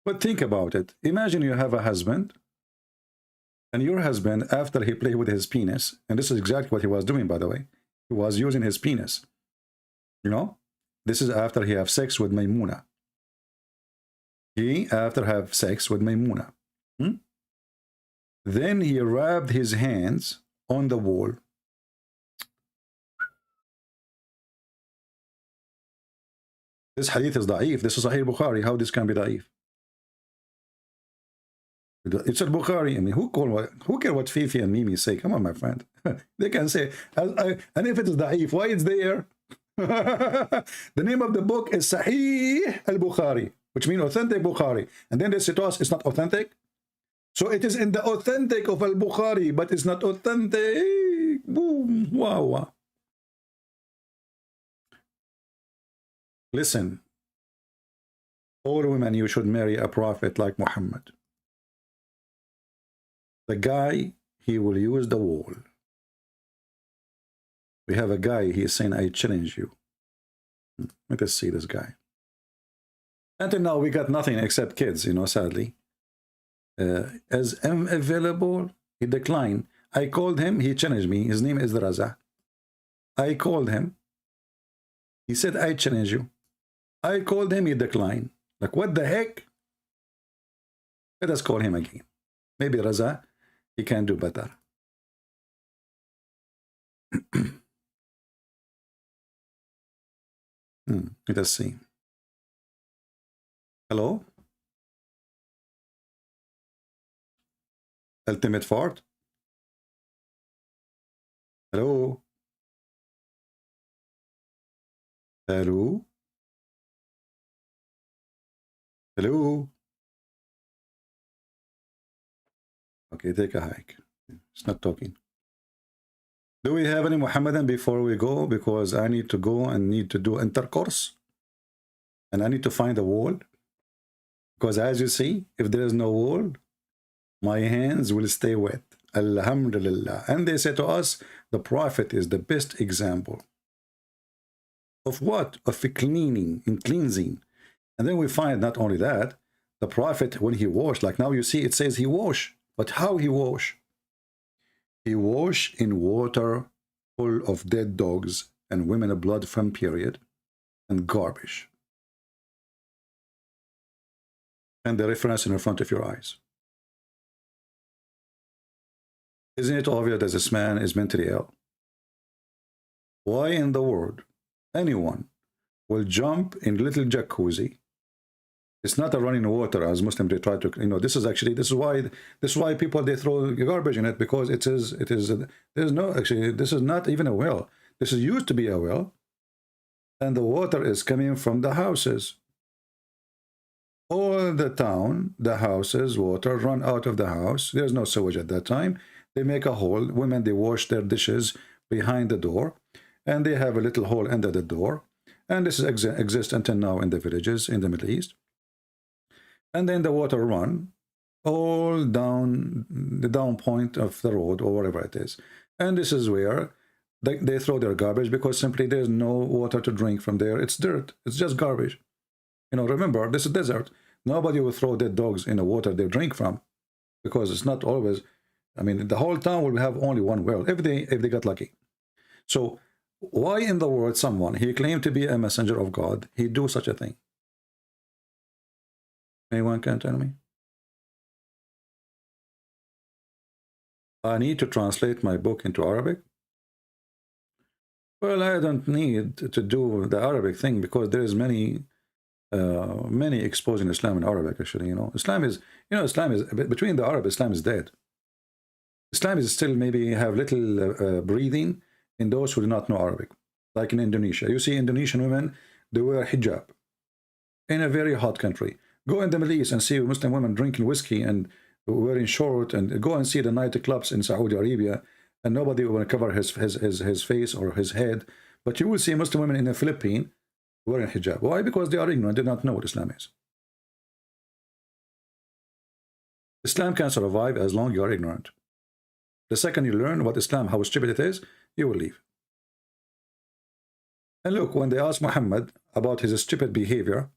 But think about it. Imagine you have a husband, and your husband, after he played with his penis, and this is exactly what he was doing, by the way, he was using his penis. You know, this is after he have sex with Maymuna. He, after have sex with Maymuna. Then he rubbed his hands on the wall. This hadith is da'if. This is Sahih Bukhari. How this can be da'if? It's al-Bukhari. I mean, who care what Fifi and Mimi say? Come on, my friend. They can say, and if it is da'if, why it's there? The name of the book is Sahih al-Bukhari, which means authentic Bukhari. And then they say to us, it's not authentic. So it is in the authentic of al-Bukhari, but it's not authentic. Boom. Wow. Listen, all women, you should marry a prophet like Muhammad. The guy, he will use the wall. We have a guy, he is saying, I challenge you. Let us see this guy. Until now, we got nothing except kids, you know, sadly. As I'm available, he declined. I called him, he challenged me. His name is Raza. I called him. He said, I challenge you. I called him, he declined. Like, what the heck? Let us call him again. Maybe Raza, he can do better. Let us see. Hello? Ultimate Fort? Hello? Hello? Hello? Okay, take a hike. It's not talking. Do we have any Muhammadan before we go? Because I need to go and need to do intercourse. And I need to find a wall. Because as you see, if there is no wall, my hands will stay wet. Alhamdulillah. And they say to us, the Prophet is the best example. Of what? Of cleaning and cleansing. And then we find not only that, the Prophet, when he washed, like now you see it says he washed. But how he washed? He washed in water full of dead dogs and women of blood from period and garbage. And the reference in front of your eyes. Isn't it obvious that this man is mentally ill? Why in the world anyone will jump in little jacuzzi? It's not a running water as Muslims they try to, you know, this is why people they throw garbage in it, because there's no, actually this is not even a well. This is used to be a well, and the water is coming from the houses. All the town, the houses, water run out of the house. There's no sewage at that time. They make a hole. Women, they wash their dishes behind the door, and they have a little hole under the door. And this exists until now in the villages in the Middle East. And then the water run all down the down point of the road or wherever it is. And this is where they throw their garbage, because simply there's no water to drink from there. It's dirt. It's just garbage. You know, remember, this is desert. Nobody will throw dead dogs in the water they drink from, because it's not always, I mean, the whole town will have only one well, if they got lucky. So why in the world someone, he claimed to be a messenger of God, he do such a thing? Anyone can tell me? I need to translate my book into Arabic. Well, I don't need to do the Arabic thing, because there is many many exposing Islam in Arabic, actually. Islam is, Islam is, between the Arab, Islam is dead. Islam is still maybe have little breathing in those who do not know Arabic. Like in Indonesia. You see Indonesian women, they wear hijab in a very hot country. Go in the Middle East and see Muslim women drinking whiskey and wearing short, and go and see the nightclubs in Saudi Arabia, and nobody will cover his face or his head. But you will see Muslim women in the Philippines wearing hijab. Why? Because they are ignorant, they do not know what Islam is. Islam can survive as long as you are ignorant. The second you learn what Islam, how stupid it is, you will leave. And look, when they asked Muhammad about his stupid behavior,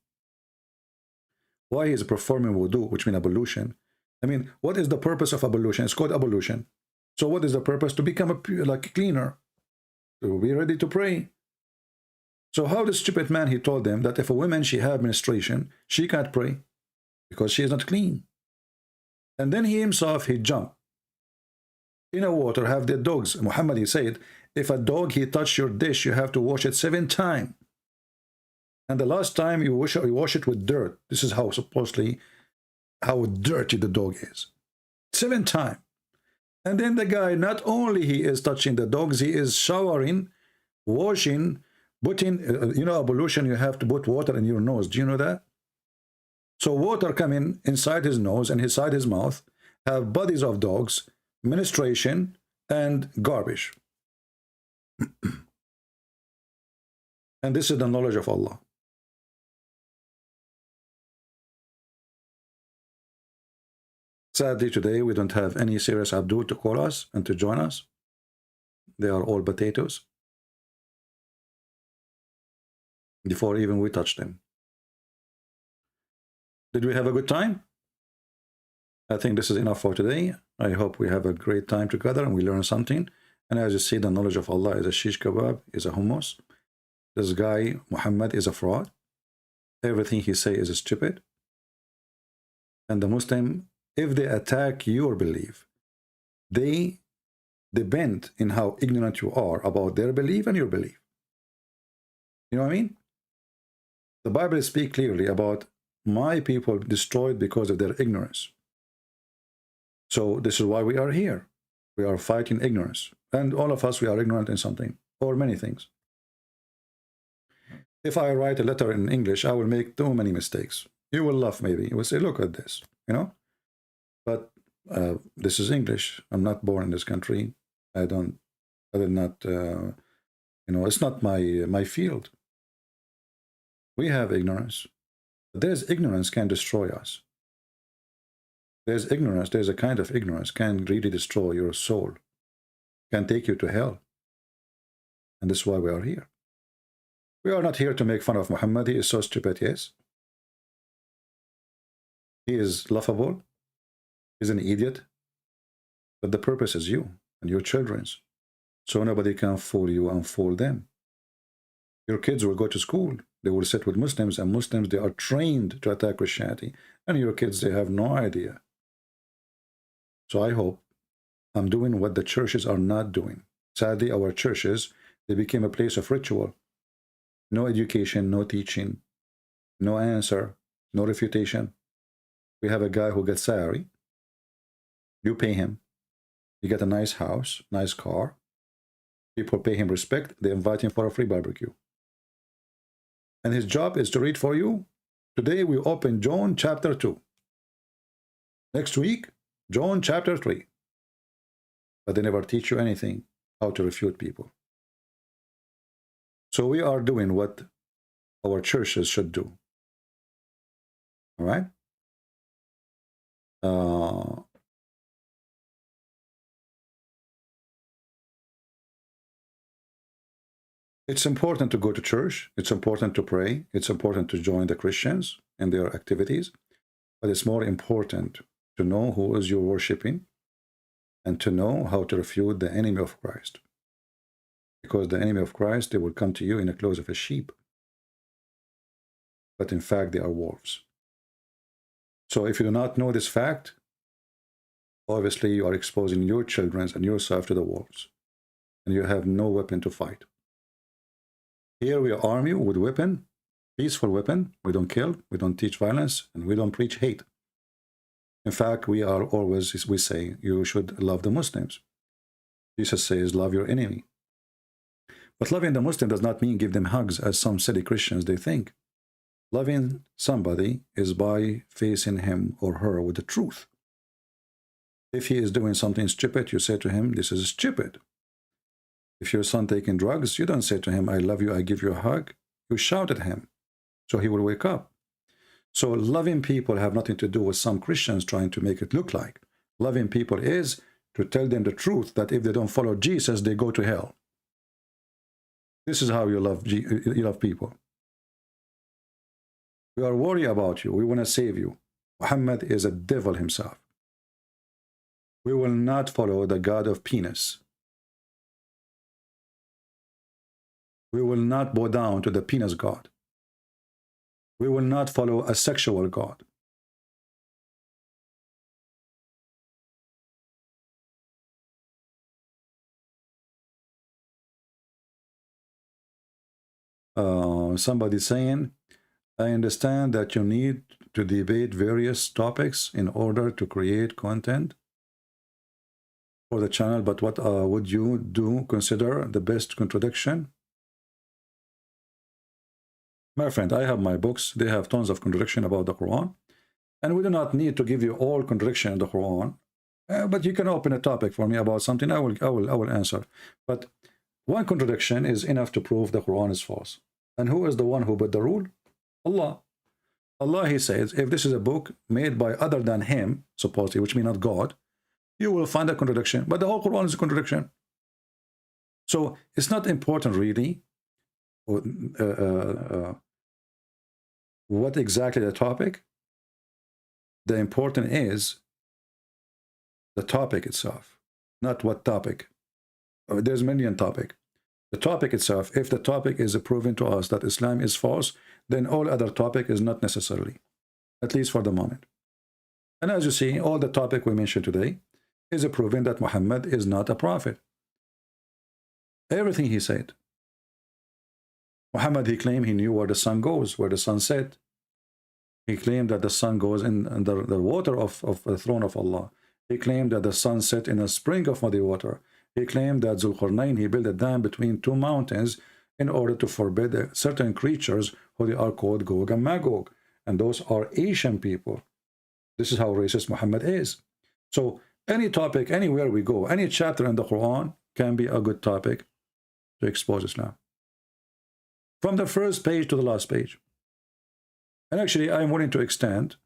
why he is performing wudu, which means ablution. I mean, what is the purpose of ablution? It's called ablution. So what is the purpose? To become a cleaner, to be ready to pray. So how the stupid man, he told them that if a woman, she have menstruation, she can't pray because she is not clean. And then he himself, he jumped in a water, have the dogs. Muhammad, he said, if a dog, he touch your dish, you have to wash it 7 times. And the last time you wash it with dirt. This is how supposedly, how dirty the dog is. 7 times. And then the guy, not only he is touching the dogs, he is showering, washing, putting, ablution, you have to put water in your nose. Do you know that? So water coming inside his nose and inside his mouth, have bodies of dogs, menstruation, and garbage. And this is the knowledge of Allah. Sadly, today we don't have any serious Abdul to call us and to join us. They are all potatoes. Before even we touch them. Did we have a good time? I think this is enough for today. I hope we have a great time together and we learn something. And as you see, the knowledge of Allah is a shish kebab, is a hummus. This guy, Muhammad, is a fraud. Everything he say is stupid. And the Muslim, if they attack your belief, they depend in how ignorant you are about their belief and your belief. You know what I mean? The Bible speaks clearly about my people destroyed because of their ignorance. So this is why we are here. We are fighting ignorance. And all of us, we are ignorant in something or many things. If I write a letter in English, I will make too many mistakes. You will laugh maybe. You will say, look at this, But this is English. I'm not born in this country. I did not, it's not my field. We have ignorance. There's ignorance can destroy us. There's ignorance, there's a kind of ignorance can really destroy your soul, can take you to hell. And this is why we are here. We are not here to make fun of Muhammad. He is so stupid, yes. He is laughable. He's an idiot. But the purpose is you and your children's. So nobody can fool you and fool them. Your kids will go to school. They will sit with Muslims, and Muslims, they are trained to attack Christianity. And your kids, they have no idea. So I hope I'm doing what the churches are not doing. Sadly, our churches, they became a place of ritual. No education, no teaching, no answer, no refutation. We have a guy who gets salary. You pay him. You get a nice house, nice car. People pay him respect. They invite him for a free barbecue. And his job is to read for you. Today we open John chapter 2. Next week, John chapter 3. But they never teach you anything, how to refute people. So we are doing what our churches should do. All right? It's important to go to church. It's important to pray. It's important to join the Christians in their activities. But it's more important to know who is you're worshiping and to know how to refute the enemy of Christ. Because the enemy of Christ, they will come to you in the clothes of a sheep. But in fact, they are wolves. So if you do not know this fact, obviously you are exposing your children and yourself to the wolves. And you have no weapon to fight. Here we arm you with weapon, peaceful weapon. We don't kill, we don't teach violence, and we don't preach hate. In fact, we say you should love the Muslims. Jesus says, love your enemy. But loving the Muslim does not mean give them hugs, as some silly Christians they think. Loving somebody is by facing him or her with the truth. If he is doing something stupid, you say to him, this is stupid. If your son taking drugs, you don't say to him, I love you, I give you a hug. You shout at him, so he will wake up. So loving people have nothing to do with some Christians trying to make it look like. Loving people is to tell them the truth, that if they don't follow Jesus, they go to hell. This is how you love people. We are worried about you. We want to save you. Muhammad is a devil himself. We will not follow the God of penis. We will not bow down to the penis God. We will not follow a sexual God. Somebody saying, I understand that you need to debate various topics in order to create content for the channel, but what would you consider the best contradiction? My friend, I have my books. They have tons of contradiction about the Quran, and we do not need to give you all contradiction in the Quran. But you can open a topic for me about something. I will answer. But one contradiction is enough to prove the Quran is false. And who is the one who put the rule? Allah. Allah, he says, if this is a book made by other than him, supposedly, which means not God, you will find a contradiction. But the whole Quran is a contradiction. So it's not important really what exactly the topic. The important is the topic itself, not what topic. There's many topics. The topic itself, if the topic is proven to us that Islam is false, then all other topic is not necessarily, at least for the moment. And as you see, all the topic we mentioned today is proving that Muhammad is not a prophet. Everything he said. Muhammad, he claimed he knew where the sun goes, where the sun set. He claimed that the sun goes in the water of the throne of Allah. He claimed that the sun set in a spring of muddy water. He claimed that Zulqarnain, he built a dam between two mountains in order to forbid certain creatures who they are called Gog and Magog. And those are Asian people. This is how racist Muhammad is. So any topic, anywhere we go, any chapter in the Quran can be a good topic to expose Islam. From the first page to the last page. And actually, I'm willing to extend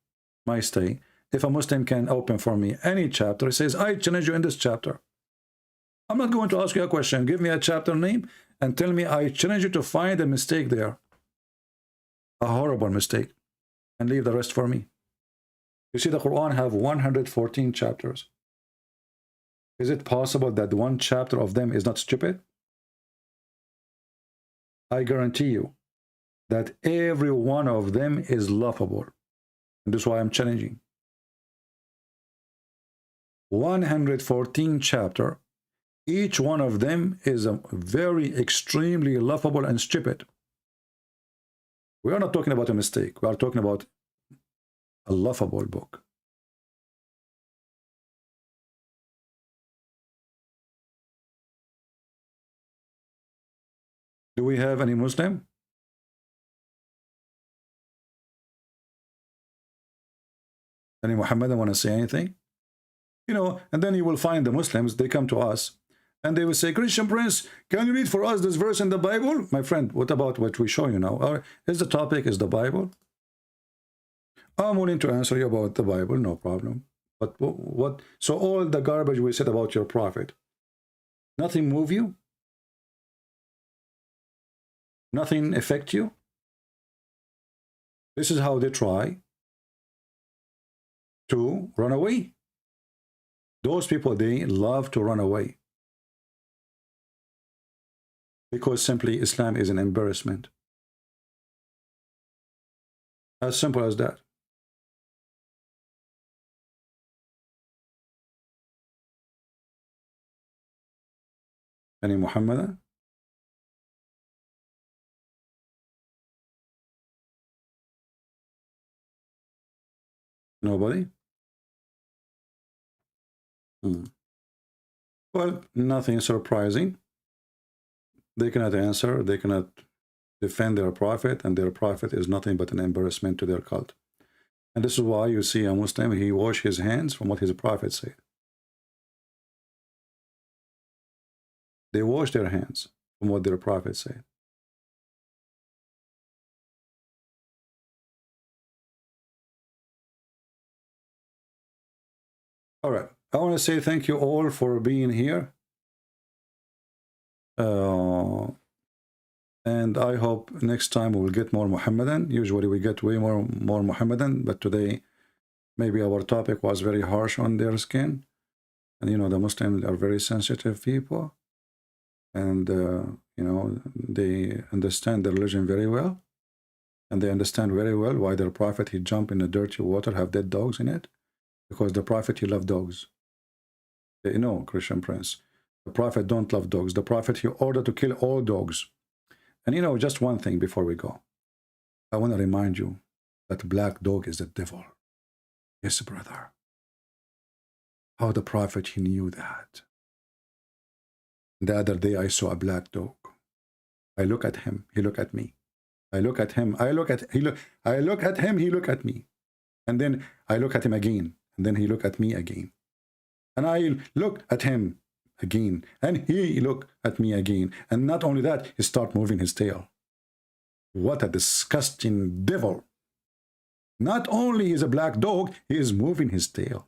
my stay. If a Muslim can open for me any chapter, he says, I challenge you in this chapter. I'm not going to ask you a question. Give me a chapter name and tell me I challenge you to find a mistake there. A horrible mistake. And leave the rest for me. You see, the Quran have 114 chapters. Is it possible that one chapter of them is not stupid? I guarantee you that every one of them is laughable. And that's why I'm challenging. 114 chapter. Each one of them is a very extremely laughable and stupid. We are not talking about a mistake. We are talking about a laughable book. Do we have any Muslim? Any Muhammadan want to say anything? You know, and then you will find the Muslims, they come to us and they will say, Christian Prince, can you read for us this verse in the Bible? My friend, what about what we show you now? Is the topic is the Bible? I'm willing to answer you about the Bible, no problem. But what? So all the garbage we said about your prophet, nothing move you? Nothing affect you? This is how they try to run away. Those people, they love to run away. Because simply Islam is an embarrassment. As simple as that. Any Muhammadan? Nobody? Well, nothing surprising. They cannot answer, they cannot defend their prophet, and their prophet is nothing but an embarrassment to their cult. And this is why you see a Muslim, he wash his hands from what his prophet said. They wash their hands from what their prophet said. All right. I want to say thank you all for being here. And I hope next time we will get more Muhammadan. Usually we get way more Muhammadan, but today maybe our topic was very harsh on their skin. And you know, the Muslims are very sensitive people. And you know, they understand the religion very well. And they understand very well why their prophet, he jump in the dirty water, have dead dogs in it. Because the prophet, he loved dogs. You know, Christian Prince, the prophet don't love dogs. The prophet, he ordered to kill all dogs. And you know, just one thing before we go. I want to remind you that black dog is the devil. Yes, brother. How the prophet, he knew that. The other day I saw a black dog. I look at him, he look at me. I look at him, I look at him, he look at me. And then I look at him again, and then he look at me again. And I look at him again, and he look at me again. And not only that, he start moving his tail. What a disgusting devil. Not only is a black dog, he is moving his tail.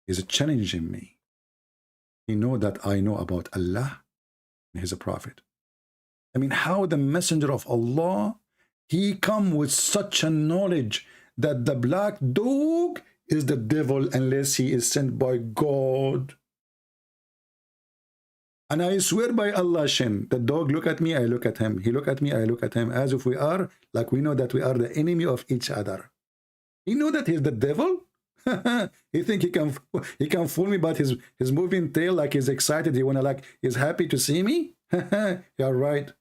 He's challenging me. He know that I know about Allah and he's a prophet. I mean, how the messenger of Allah, he come with such a knowledge that the black dog is the devil unless he is sent by God. And I swear by Allah, Shem, the dog look at me, I look at him. He look at me, I look at him, as if we are, like we know that we are the enemy of each other. He know that he's the devil. He think he can fool me, but his moving tail, like he's excited, he wanna, like, he's happy to see me. You're right.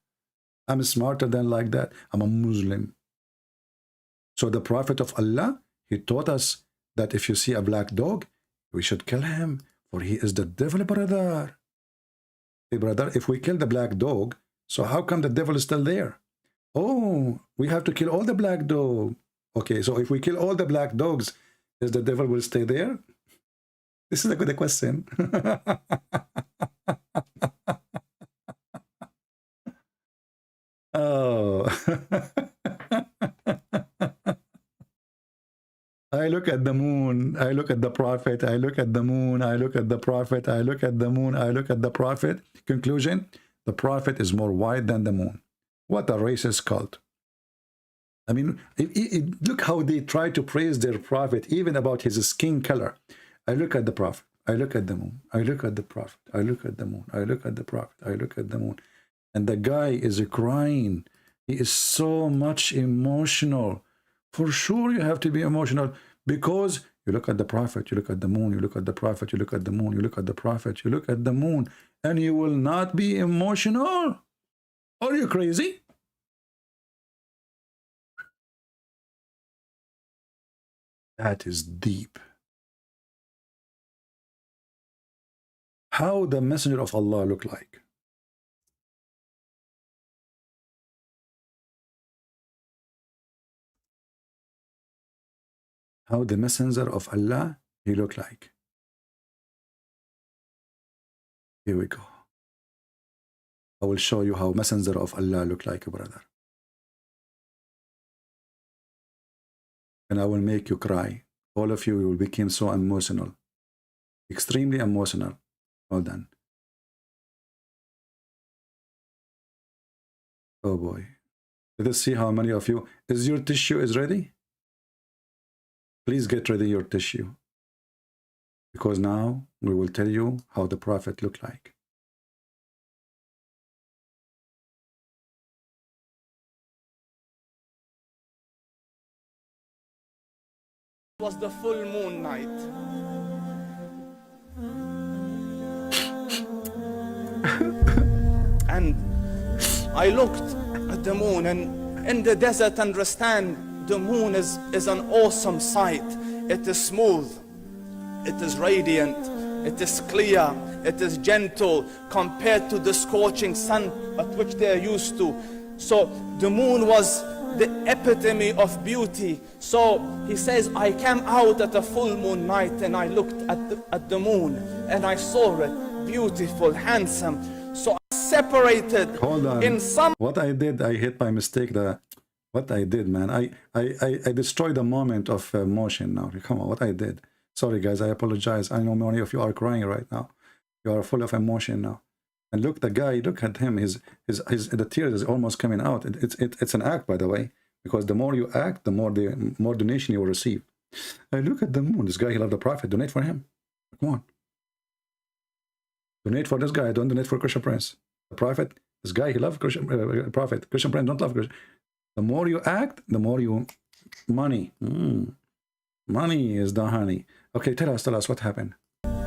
I'm smarter than like that. I'm a Muslim. So the Prophet of Allah, he taught us that if you see a black dog, we should kill him, for he is the devil, brother. Hey, brother, if we kill the black dog, so how come the devil is still there? Oh, we have to kill all the black dogs. Okay, so if we kill all the black dogs, is the devil will stay there? This is a good question. Oh. I look at the moon, I look at the prophet, I look at the moon, I look at the prophet, I look at the moon, I look at the prophet. Conclusion, the prophet is more white than the moon. What a racist cult. I mean, look how they try to praise their prophet, even about his skin color. I look at the prophet, I look at the moon, I look at the prophet, I look at the moon, I look at the prophet, I look at the moon. And the guy is crying. He is so much emotional. For sure you have to be emotional, because you look at the prophet, you look at the moon, you look at the prophet, you look at the moon, you look at the prophet, you look at the moon, and you will not be emotional. Are you crazy? That is deep. How the messenger of Allah look like? How the messenger of Allah, he look like? Here we go. I will show you how messenger of Allah look like, brother. And I will make you cry. All of you will become so emotional. Extremely emotional. Hold on. Oh boy. Let us see how many of you. Is your tissue is ready? Please get ready your tissue. Because now we will tell you how the prophet looked like. It was the full moon night. And I looked at the moon, and in the desert, understand, the moon is an awesome sight. It is smooth, it is radiant, it is clear, it is gentle compared to the scorching sun at which they are used to. So the moon was the epitome of beauty. So he says, I came out at a full moon night and I looked at the moon and I saw it beautiful, handsome. So I separated. Hold on. In some. What I did, I hit by mistake what I did, man. I destroyed the moment of motion now. Come on, what I did. Sorry, guys, I apologize. I know many of you are crying right now. You are full of emotion now. And look, the guy, look at him. The tears is almost coming out. It's an act, by the way, because the more you act, the more donation you will receive. I look at the moon. This guy, he loved the Prophet. Donate for him. Come on. Donate for this guy. Don't donate for Christian Prince. The Prophet, this guy, he loved Christian Prophet. Christian Prince don't love Christian. The more you act, the more you money. Money is the honey. Okay, tell us what happened.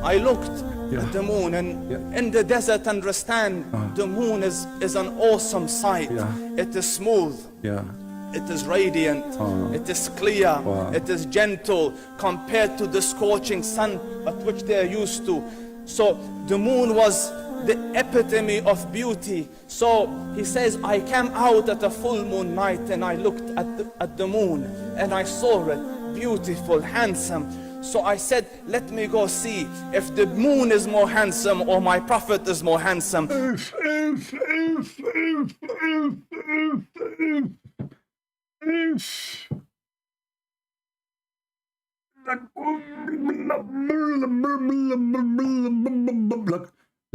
I looked at the moon, and in the desert, understand, the moon is an awesome sight. It is smooth. It is radiant. It is clear. It is gentle compared to the scorching sun at which they are used to. So the moon was the epitome of beauty. So he says, I came out at a full moon night and I looked at the moon and I saw it beautiful, handsome. So I said, let me go see if the moon is more handsome or my Prophet is more handsome.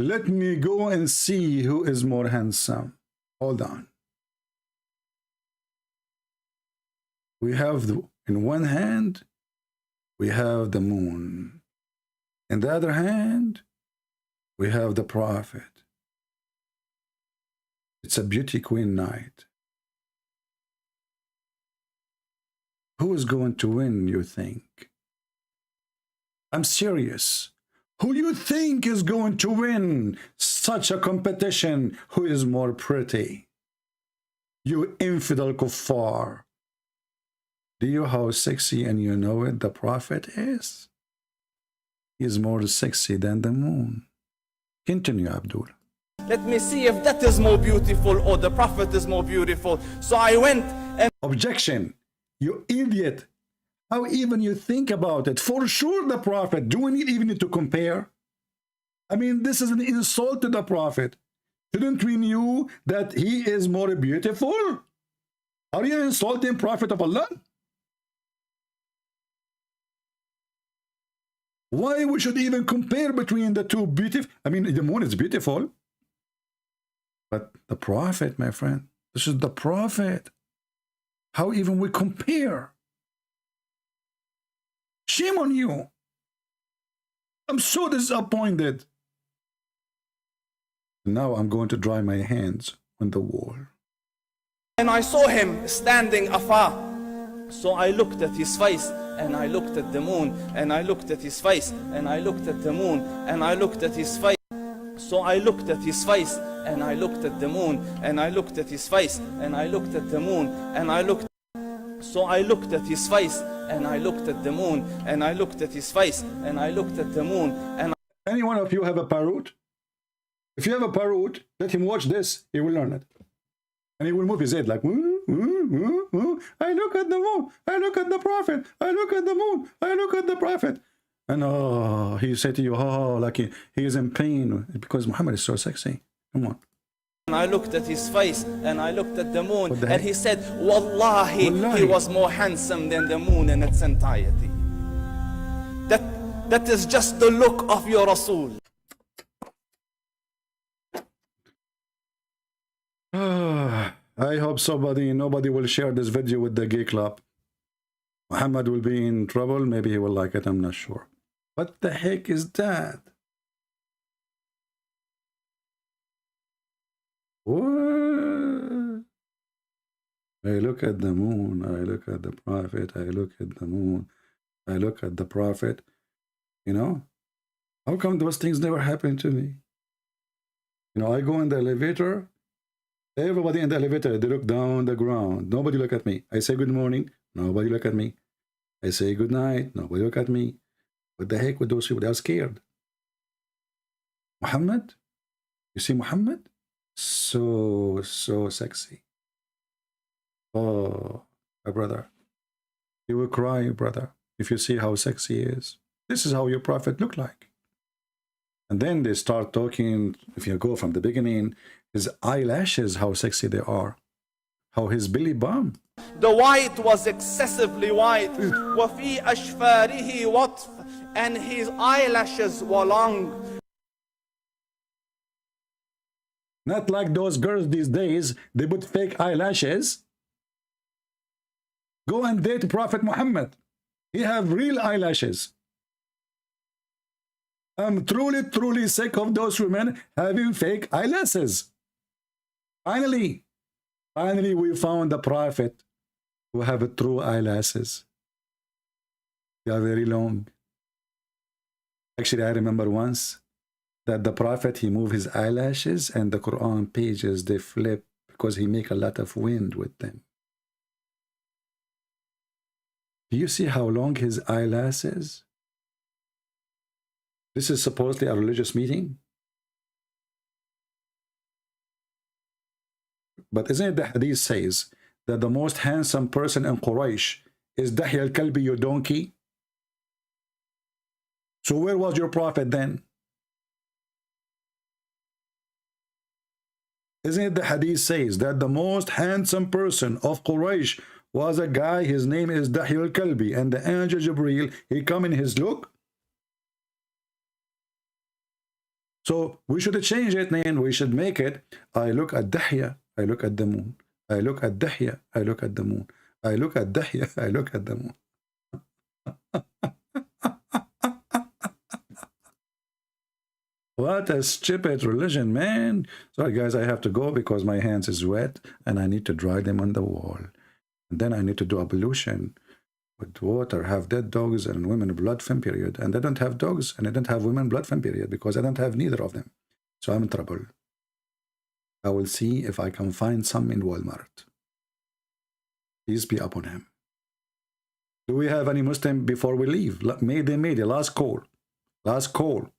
Let me go and see who is more handsome. Hold on. We have, in one hand, we have the moon. In the other hand, we have the Prophet. It's a beauty queen night. Who is going to win, you think? I'm serious. Who you think is going to win such a competition? Who is more pretty? You infidel kuffar. Do you know how sexy, and you know it, the Prophet is? He is more sexy than the moon. Continue, Abdul. Let me see if that is more beautiful or the Prophet is more beautiful. So I went and... Objection. You idiot. How even you think about it? For sure the Prophet. Do we even need to compare? I mean, this is an insult to the Prophet. Shouldn't we know that he is more beautiful? Are you insulting Prophet of Allah? Why we should even compare between the two beautiful? I mean, the moon is beautiful. But the Prophet, my friend, this is the Prophet. How even we compare? Shame on you. I'm so disappointed. Now I'm going to dry my hands on the wall. And I saw him standing afar. So I looked at his face, and I looked at the moon, and I looked at his face, and I looked at the moon, and I looked at his face. So I looked at his face, and I looked at the moon, and I looked at his face, and I looked at the moon, and I looked. So I looked at his face, and I looked at the moon, and I looked at his face, and I looked at the moon, and... Any one of you have a parrot? If you have a parrot, let him watch this. He will learn it. And he will move his head like, woo, woo, woo, woo. I look at the moon. I look at the Prophet. I look at the moon. I look at the Prophet. And oh, he said to you, oh, like he is in pain because Muhammad is so sexy. Come on. And I looked at his face, and I looked at the moon, and he said, Wallahi, he was more handsome than the moon in its entirety. That is just the look of your Rasul. I hope nobody will share this video with the gay club. Muhammad will be in trouble. Maybe he will like it. I'm not sure. What the heck is that? What? I look at the moon. I look at the Prophet. I look at the moon. I look at the Prophet. You know? How come those things never happen to me? You know, I go in the elevator. Everybody in the elevator, they look down the ground. Nobody look at me. I say good morning. Nobody look at me. I say good night. Nobody look at me. What the heck with those people? They are scared. Muhammad? You see Muhammad? So sexy. Oh, my brother. You will cry, brother, if you see how sexy he is. This is how your prophet looked like. And then they start talking, if you go from the beginning, his eyelashes, how sexy they are. How his belly bump. The white was excessively white. وَفِي أَشْفَارِهِ وَطْفٌ, and his eyelashes were long. Not like those girls these days, they put fake eyelashes. Go and date Prophet Muhammad. He have real eyelashes. I'm truly sick of those women having fake eyelashes. Finally, we found the prophet who have true eyelashes. They are very long. Actually, I remember once that the prophet, he moved his eyelashes and the Quran pages, they flip because he make a lot of wind with them. Do you see how long his eyelashes? This is supposedly a religious meeting. But isn't it the hadith says that the most handsome person in Quraysh is Dahya al-Kalbi, your donkey? So where was your prophet then? Isn't it the hadith says that the most handsome person of Quraysh was a guy, his name is Dahya al-Kalbi, and the angel Jibreel, he come in his look? So we should change it, man. We should make it, I look at Dahya, I look at the moon. I look at Dahya, I look at the moon. I look at Dahya, I look at the moon. What a stupid religion, man. Sorry, guys, I have to go because my hands is wet and I need to dry them on the wall. And then I need to do ablution with water, have dead dogs and women blood film period. And I don't have dogs and I don't have women blood film period because I don't have neither of them. So I'm in trouble. I will see if I can find some in Walmart. Peace be upon him. Do we have any Muslim before we leave? Media, last call. Last call.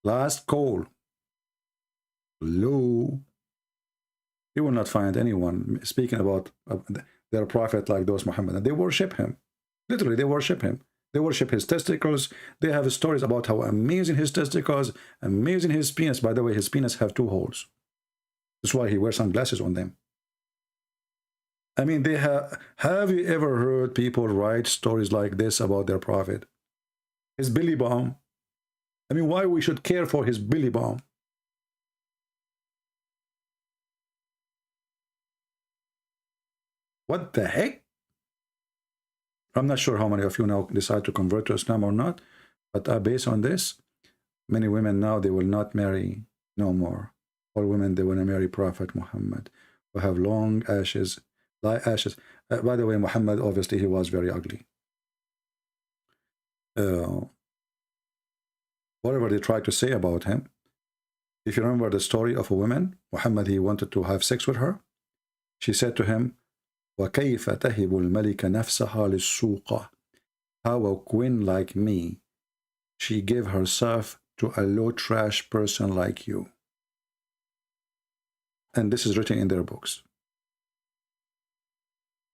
Last call. Hello. You will not find anyone speaking about their prophet like those Muhammad. They worship him. Literally, they worship him. They worship his testicles. They have stories about how amazing his testicles, amazing his penis. By the way, his penis have 2 holes. That's why he wears sunglasses on them. I mean, they have you ever heard people write stories like this about their prophet? His belly bump. I mean, why we should care for his belly bump? What the heck? I'm not sure how many of you now decide to convert to Islam or not, but based on this, many women now, they will not marry no more. All women, they want to marry Prophet Muhammad, who have long ashes, light ashes. By the way, Muhammad, obviously, he was very ugly. Whatever they tried to say about him, if you remember the story of a woman, Muhammad, he wanted to have sex with her. She said to him, وَكَيْفَ تَهِبُ الْمَلِكَ نَفْسَهَا لِلسُّوقَ. How a queen like me, she gave herself to a low trash person like you. And this is written in their books.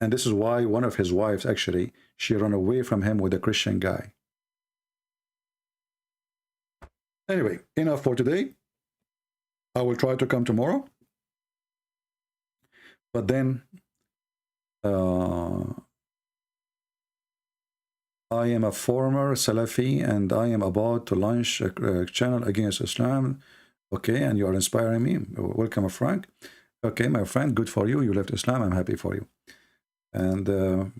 And this is why one of his wives, actually, she ran away from him with a Christian guy. Anyway, enough for today. I will try to come tomorrow. But then, I am a former Salafi and I am about to launch a channel against Islam. Okay, and you are inspiring me. Welcome, Frank. Okay, my friend, good for you. You left Islam. I'm happy for you. And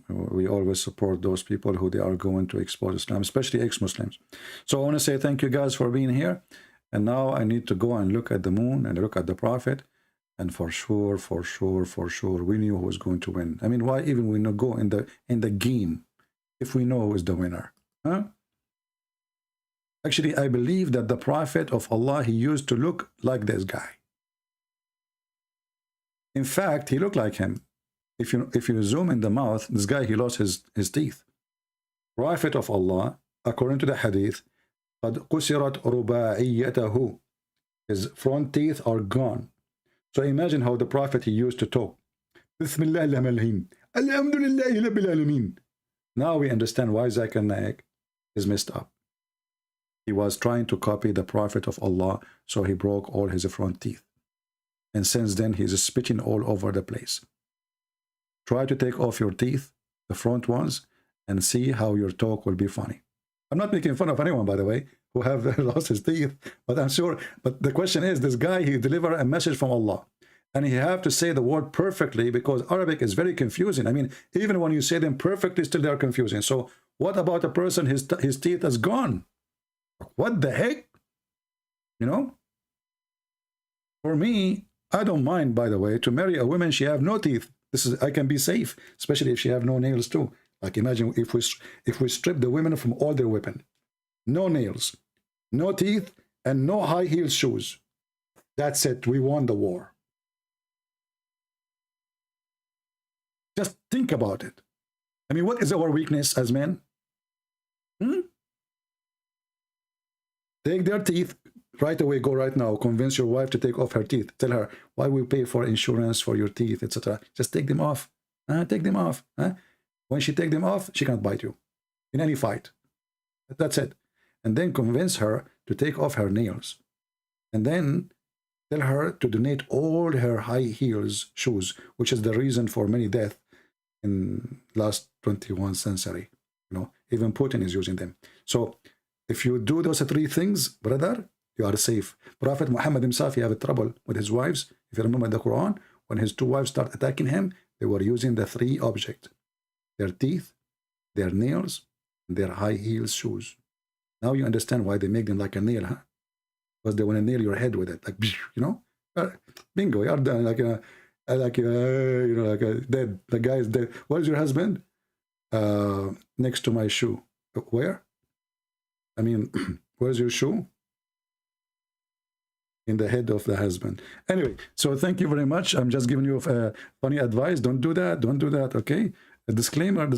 we always support those people who they are going to expose Islam, especially ex-Muslims. So I want to say thank you guys for being here. And now I need to go and look at the moon and look at the prophet. And for sure, we knew who was going to win. I mean, why even we not go in the game if we know who is the winner? Huh? Actually, I believe that the prophet of Allah, he used to look like this guy. In fact, he looked like him. if you zoom in the mouth, this guy, he lost his teeth. Prophet of Allah, according to the hadith, قد كسرت رباعيته. His front teeth are gone. So imagine how the Prophet, he used to talk. Bismillah al-Rahman Alhamdulillah Rabbil Alameen. Now we understand why Zakir Naik is messed up. He was trying to copy the Prophet of Allah, so he broke all his front teeth. And since then, he's spitting all over the place. Try to take off your teeth, the front ones, and see how your talk will be funny. I'm not making fun of anyone, by the way, who have lost his teeth, but I'm sure. But the question is, this guy, he delivered a message from Allah, and he have to say the word perfectly, because Arabic is very confusing. I mean, even when you say them perfectly, still they are confusing. So what about a person, his teeth is gone? What the heck? You know? For me, I don't mind, by the way, to marry a woman, she have no teeth. I can be safe, especially if she have no nails too. Like imagine if we strip the women from all their weapon. No nails, no teeth, and no high heel shoes. That's it. We won the war. Just think about it. I mean, what is our weakness as men? Take their teeth right away. Go right now. Convince your wife to take off her teeth. Tell her, why we pay for insurance for your teeth, etc. Just take them off. Take them off. When she take them off, she can't bite you in any fight. That's it. And then convince her to take off her nails. And then tell her to donate all her high heels shoes, which is the reason for many deaths in last 21st century. You know, even Putin is using them. So if you do those three things, brother, you are safe. Prophet Muhammad himself, he had trouble with his wives. If you remember the Quran, when his two wives start attacking him, they were using the three objects: their teeth, their nails, and their high heels shoes. Now you understand why they make them like a nail, huh? Because they want to nail your head with it, like, you know, bingo, you're done. Like a dead. The guy is dead. Where's your husband? Next to my shoe. Where? I mean, where's your shoe? In the head of the husband. Anyway, so thank you very much. I'm just giving you funny advice. Don't do that. Don't do that. Okay. A disclaimer.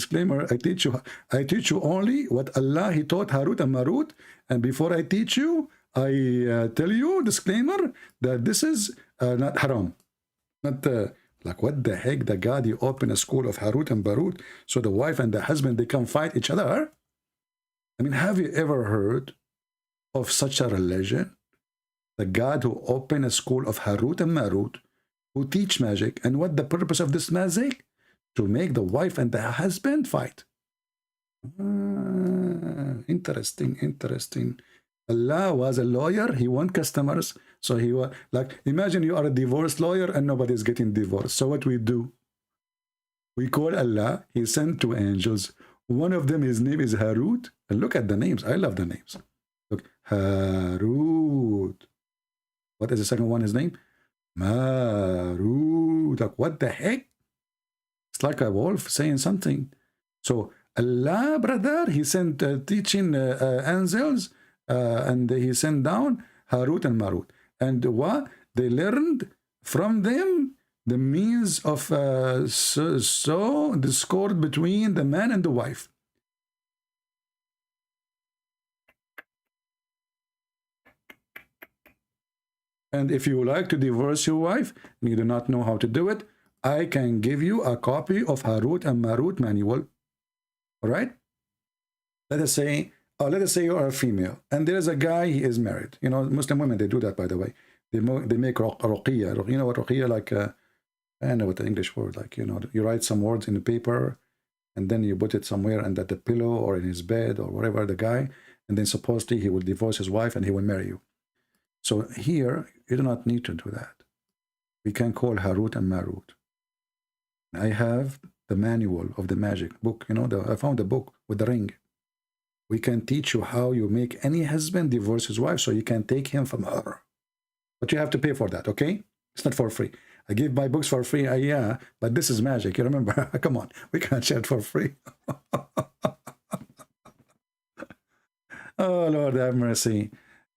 I teach you only what Allah He taught Harut and Marut. And before I teach you, I tell you, disclaimer, that this is not haram. Not like, what the heck? The God, you open a school of Harut and Marut, so the wife and the husband, they can fight each other. I mean, have you ever heard of such a religion? The God who opened a school of Harut and Marut, who teach magic. And what the purpose of this magic? To make the wife and the husband fight. Interesting. Allah was a lawyer. He want customers. So he was like, imagine you are a divorce lawyer and nobody's getting divorced. So what we do? We call Allah. He sent two angels. One of them, his name is Harut. And look at the names. I love the names. Look, Harut. What is the second one, his name? Marut. Like, what the heck? It's like a wolf saying something. So Allah, brother, He sent teaching angels, and He sent down Harut and Marut. And what? They learned from them the means of discord between the man and the wife. And if you like to divorce your wife and you do not know how to do it, I can give you a copy of Harut and Marut manual. All right? Let us say you are a female and there is a guy, he is married. You know, Muslim women, they do that, by the way. They make ruqiyya. You know what ruqiyya, like, I don't know what the English word, like, you know, you write some words in the paper and then you put it somewhere under the pillow or in his bed or whatever, the guy, and then supposedly he will divorce his wife and he will marry you. So here, you do not need to do that. We can call Harut and Marut. I have the manual of the magic book. You know, I found the book with the ring. We can teach you how you make any husband divorce his wife so you can take him from her. But you have to pay for that, okay? It's not for free. I give my books for free, yeah, but this is magic. You remember? Come on, we can't share it for free. Oh, Lord have mercy.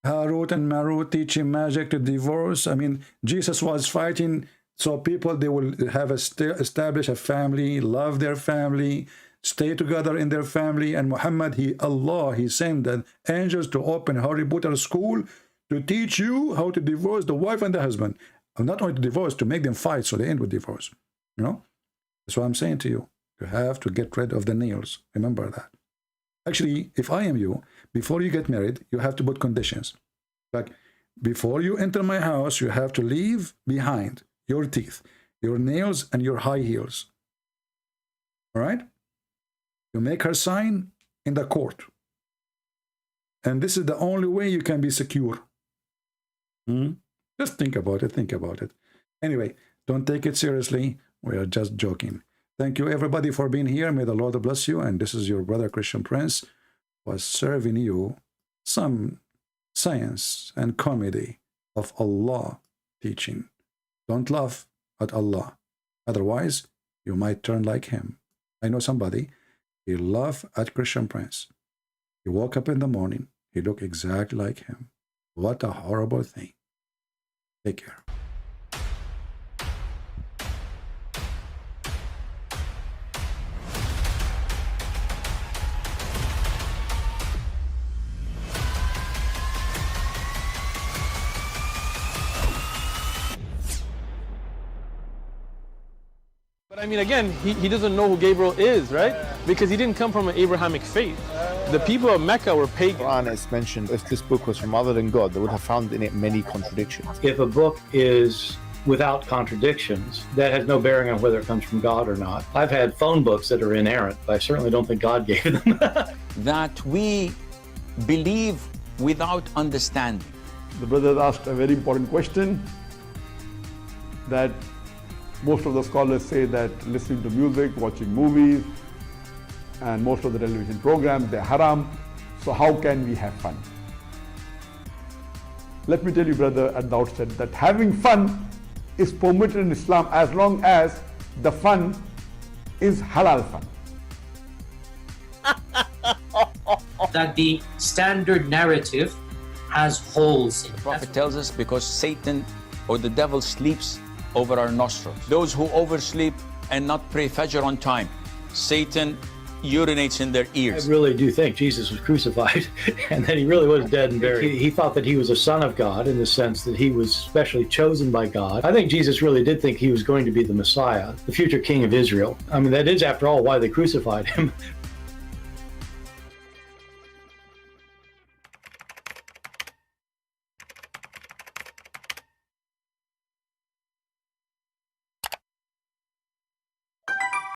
Harut and Marut teaching magic to divorce. I mean, Jesus was fighting So people, they will have establish a family, love their family, stay together in their family. And Muhammad, Allah, he sent the angels to open Harry Potter school to teach you how to divorce the wife and the husband. And not only to divorce, to make them fight so they end with divorce. You know? That's what I'm saying to you. You have to get rid of the nails. Remember that. Actually, if I am you, before you get married, you have to put conditions. Like, before you enter my house, you have to leave behind your teeth, your nails, and your high heels. All right? You make her sign in the court. And this is the only way you can be secure. Just think about it. Think about it. Anyway, don't take it seriously. We are just joking. Thank you, everybody, for being here. May the Lord bless you. And this is your brother, Christian Prince, was serving you some science and comedy of Allah teaching. Don't laugh at Allah. Otherwise, you might turn like him. I know somebody, he laughed at Christian Prince. He woke up in the morning. He looked exactly like him. What a horrible thing. Take care. But I mean, again, he doesn't know who Gabriel is, right? Because he didn't come from an Abrahamic faith. The people of Mecca were pagan. Quran is mentioned. If this book was from other than God, they would have found in it many contradictions. If a book is without contradictions, that has no bearing on whether it comes from God or not. I've had phone books that are inerrant, but I certainly don't think God gave them. That we believe without understanding. The brother asked a very important question, that most of the scholars say that listening to music, watching movies, and most of the television programs, they're haram. So how can we have fun? Let me tell you, brother, at the outset, that having fun is permitted in Islam as long as the fun is halal fun. That the standard narrative has holes in it. The Prophet tells us because Satan or the devil sleeps over our nostrils. Those who oversleep and not pray Fajr on time, Satan urinates in their ears. I really do think Jesus was crucified and that he really was dead and buried. He thought that he was a son of God in the sense that he was specially chosen by God. I think Jesus really did think he was going to be the Messiah, the future king of Israel. I mean, that is, after all, why they crucified him,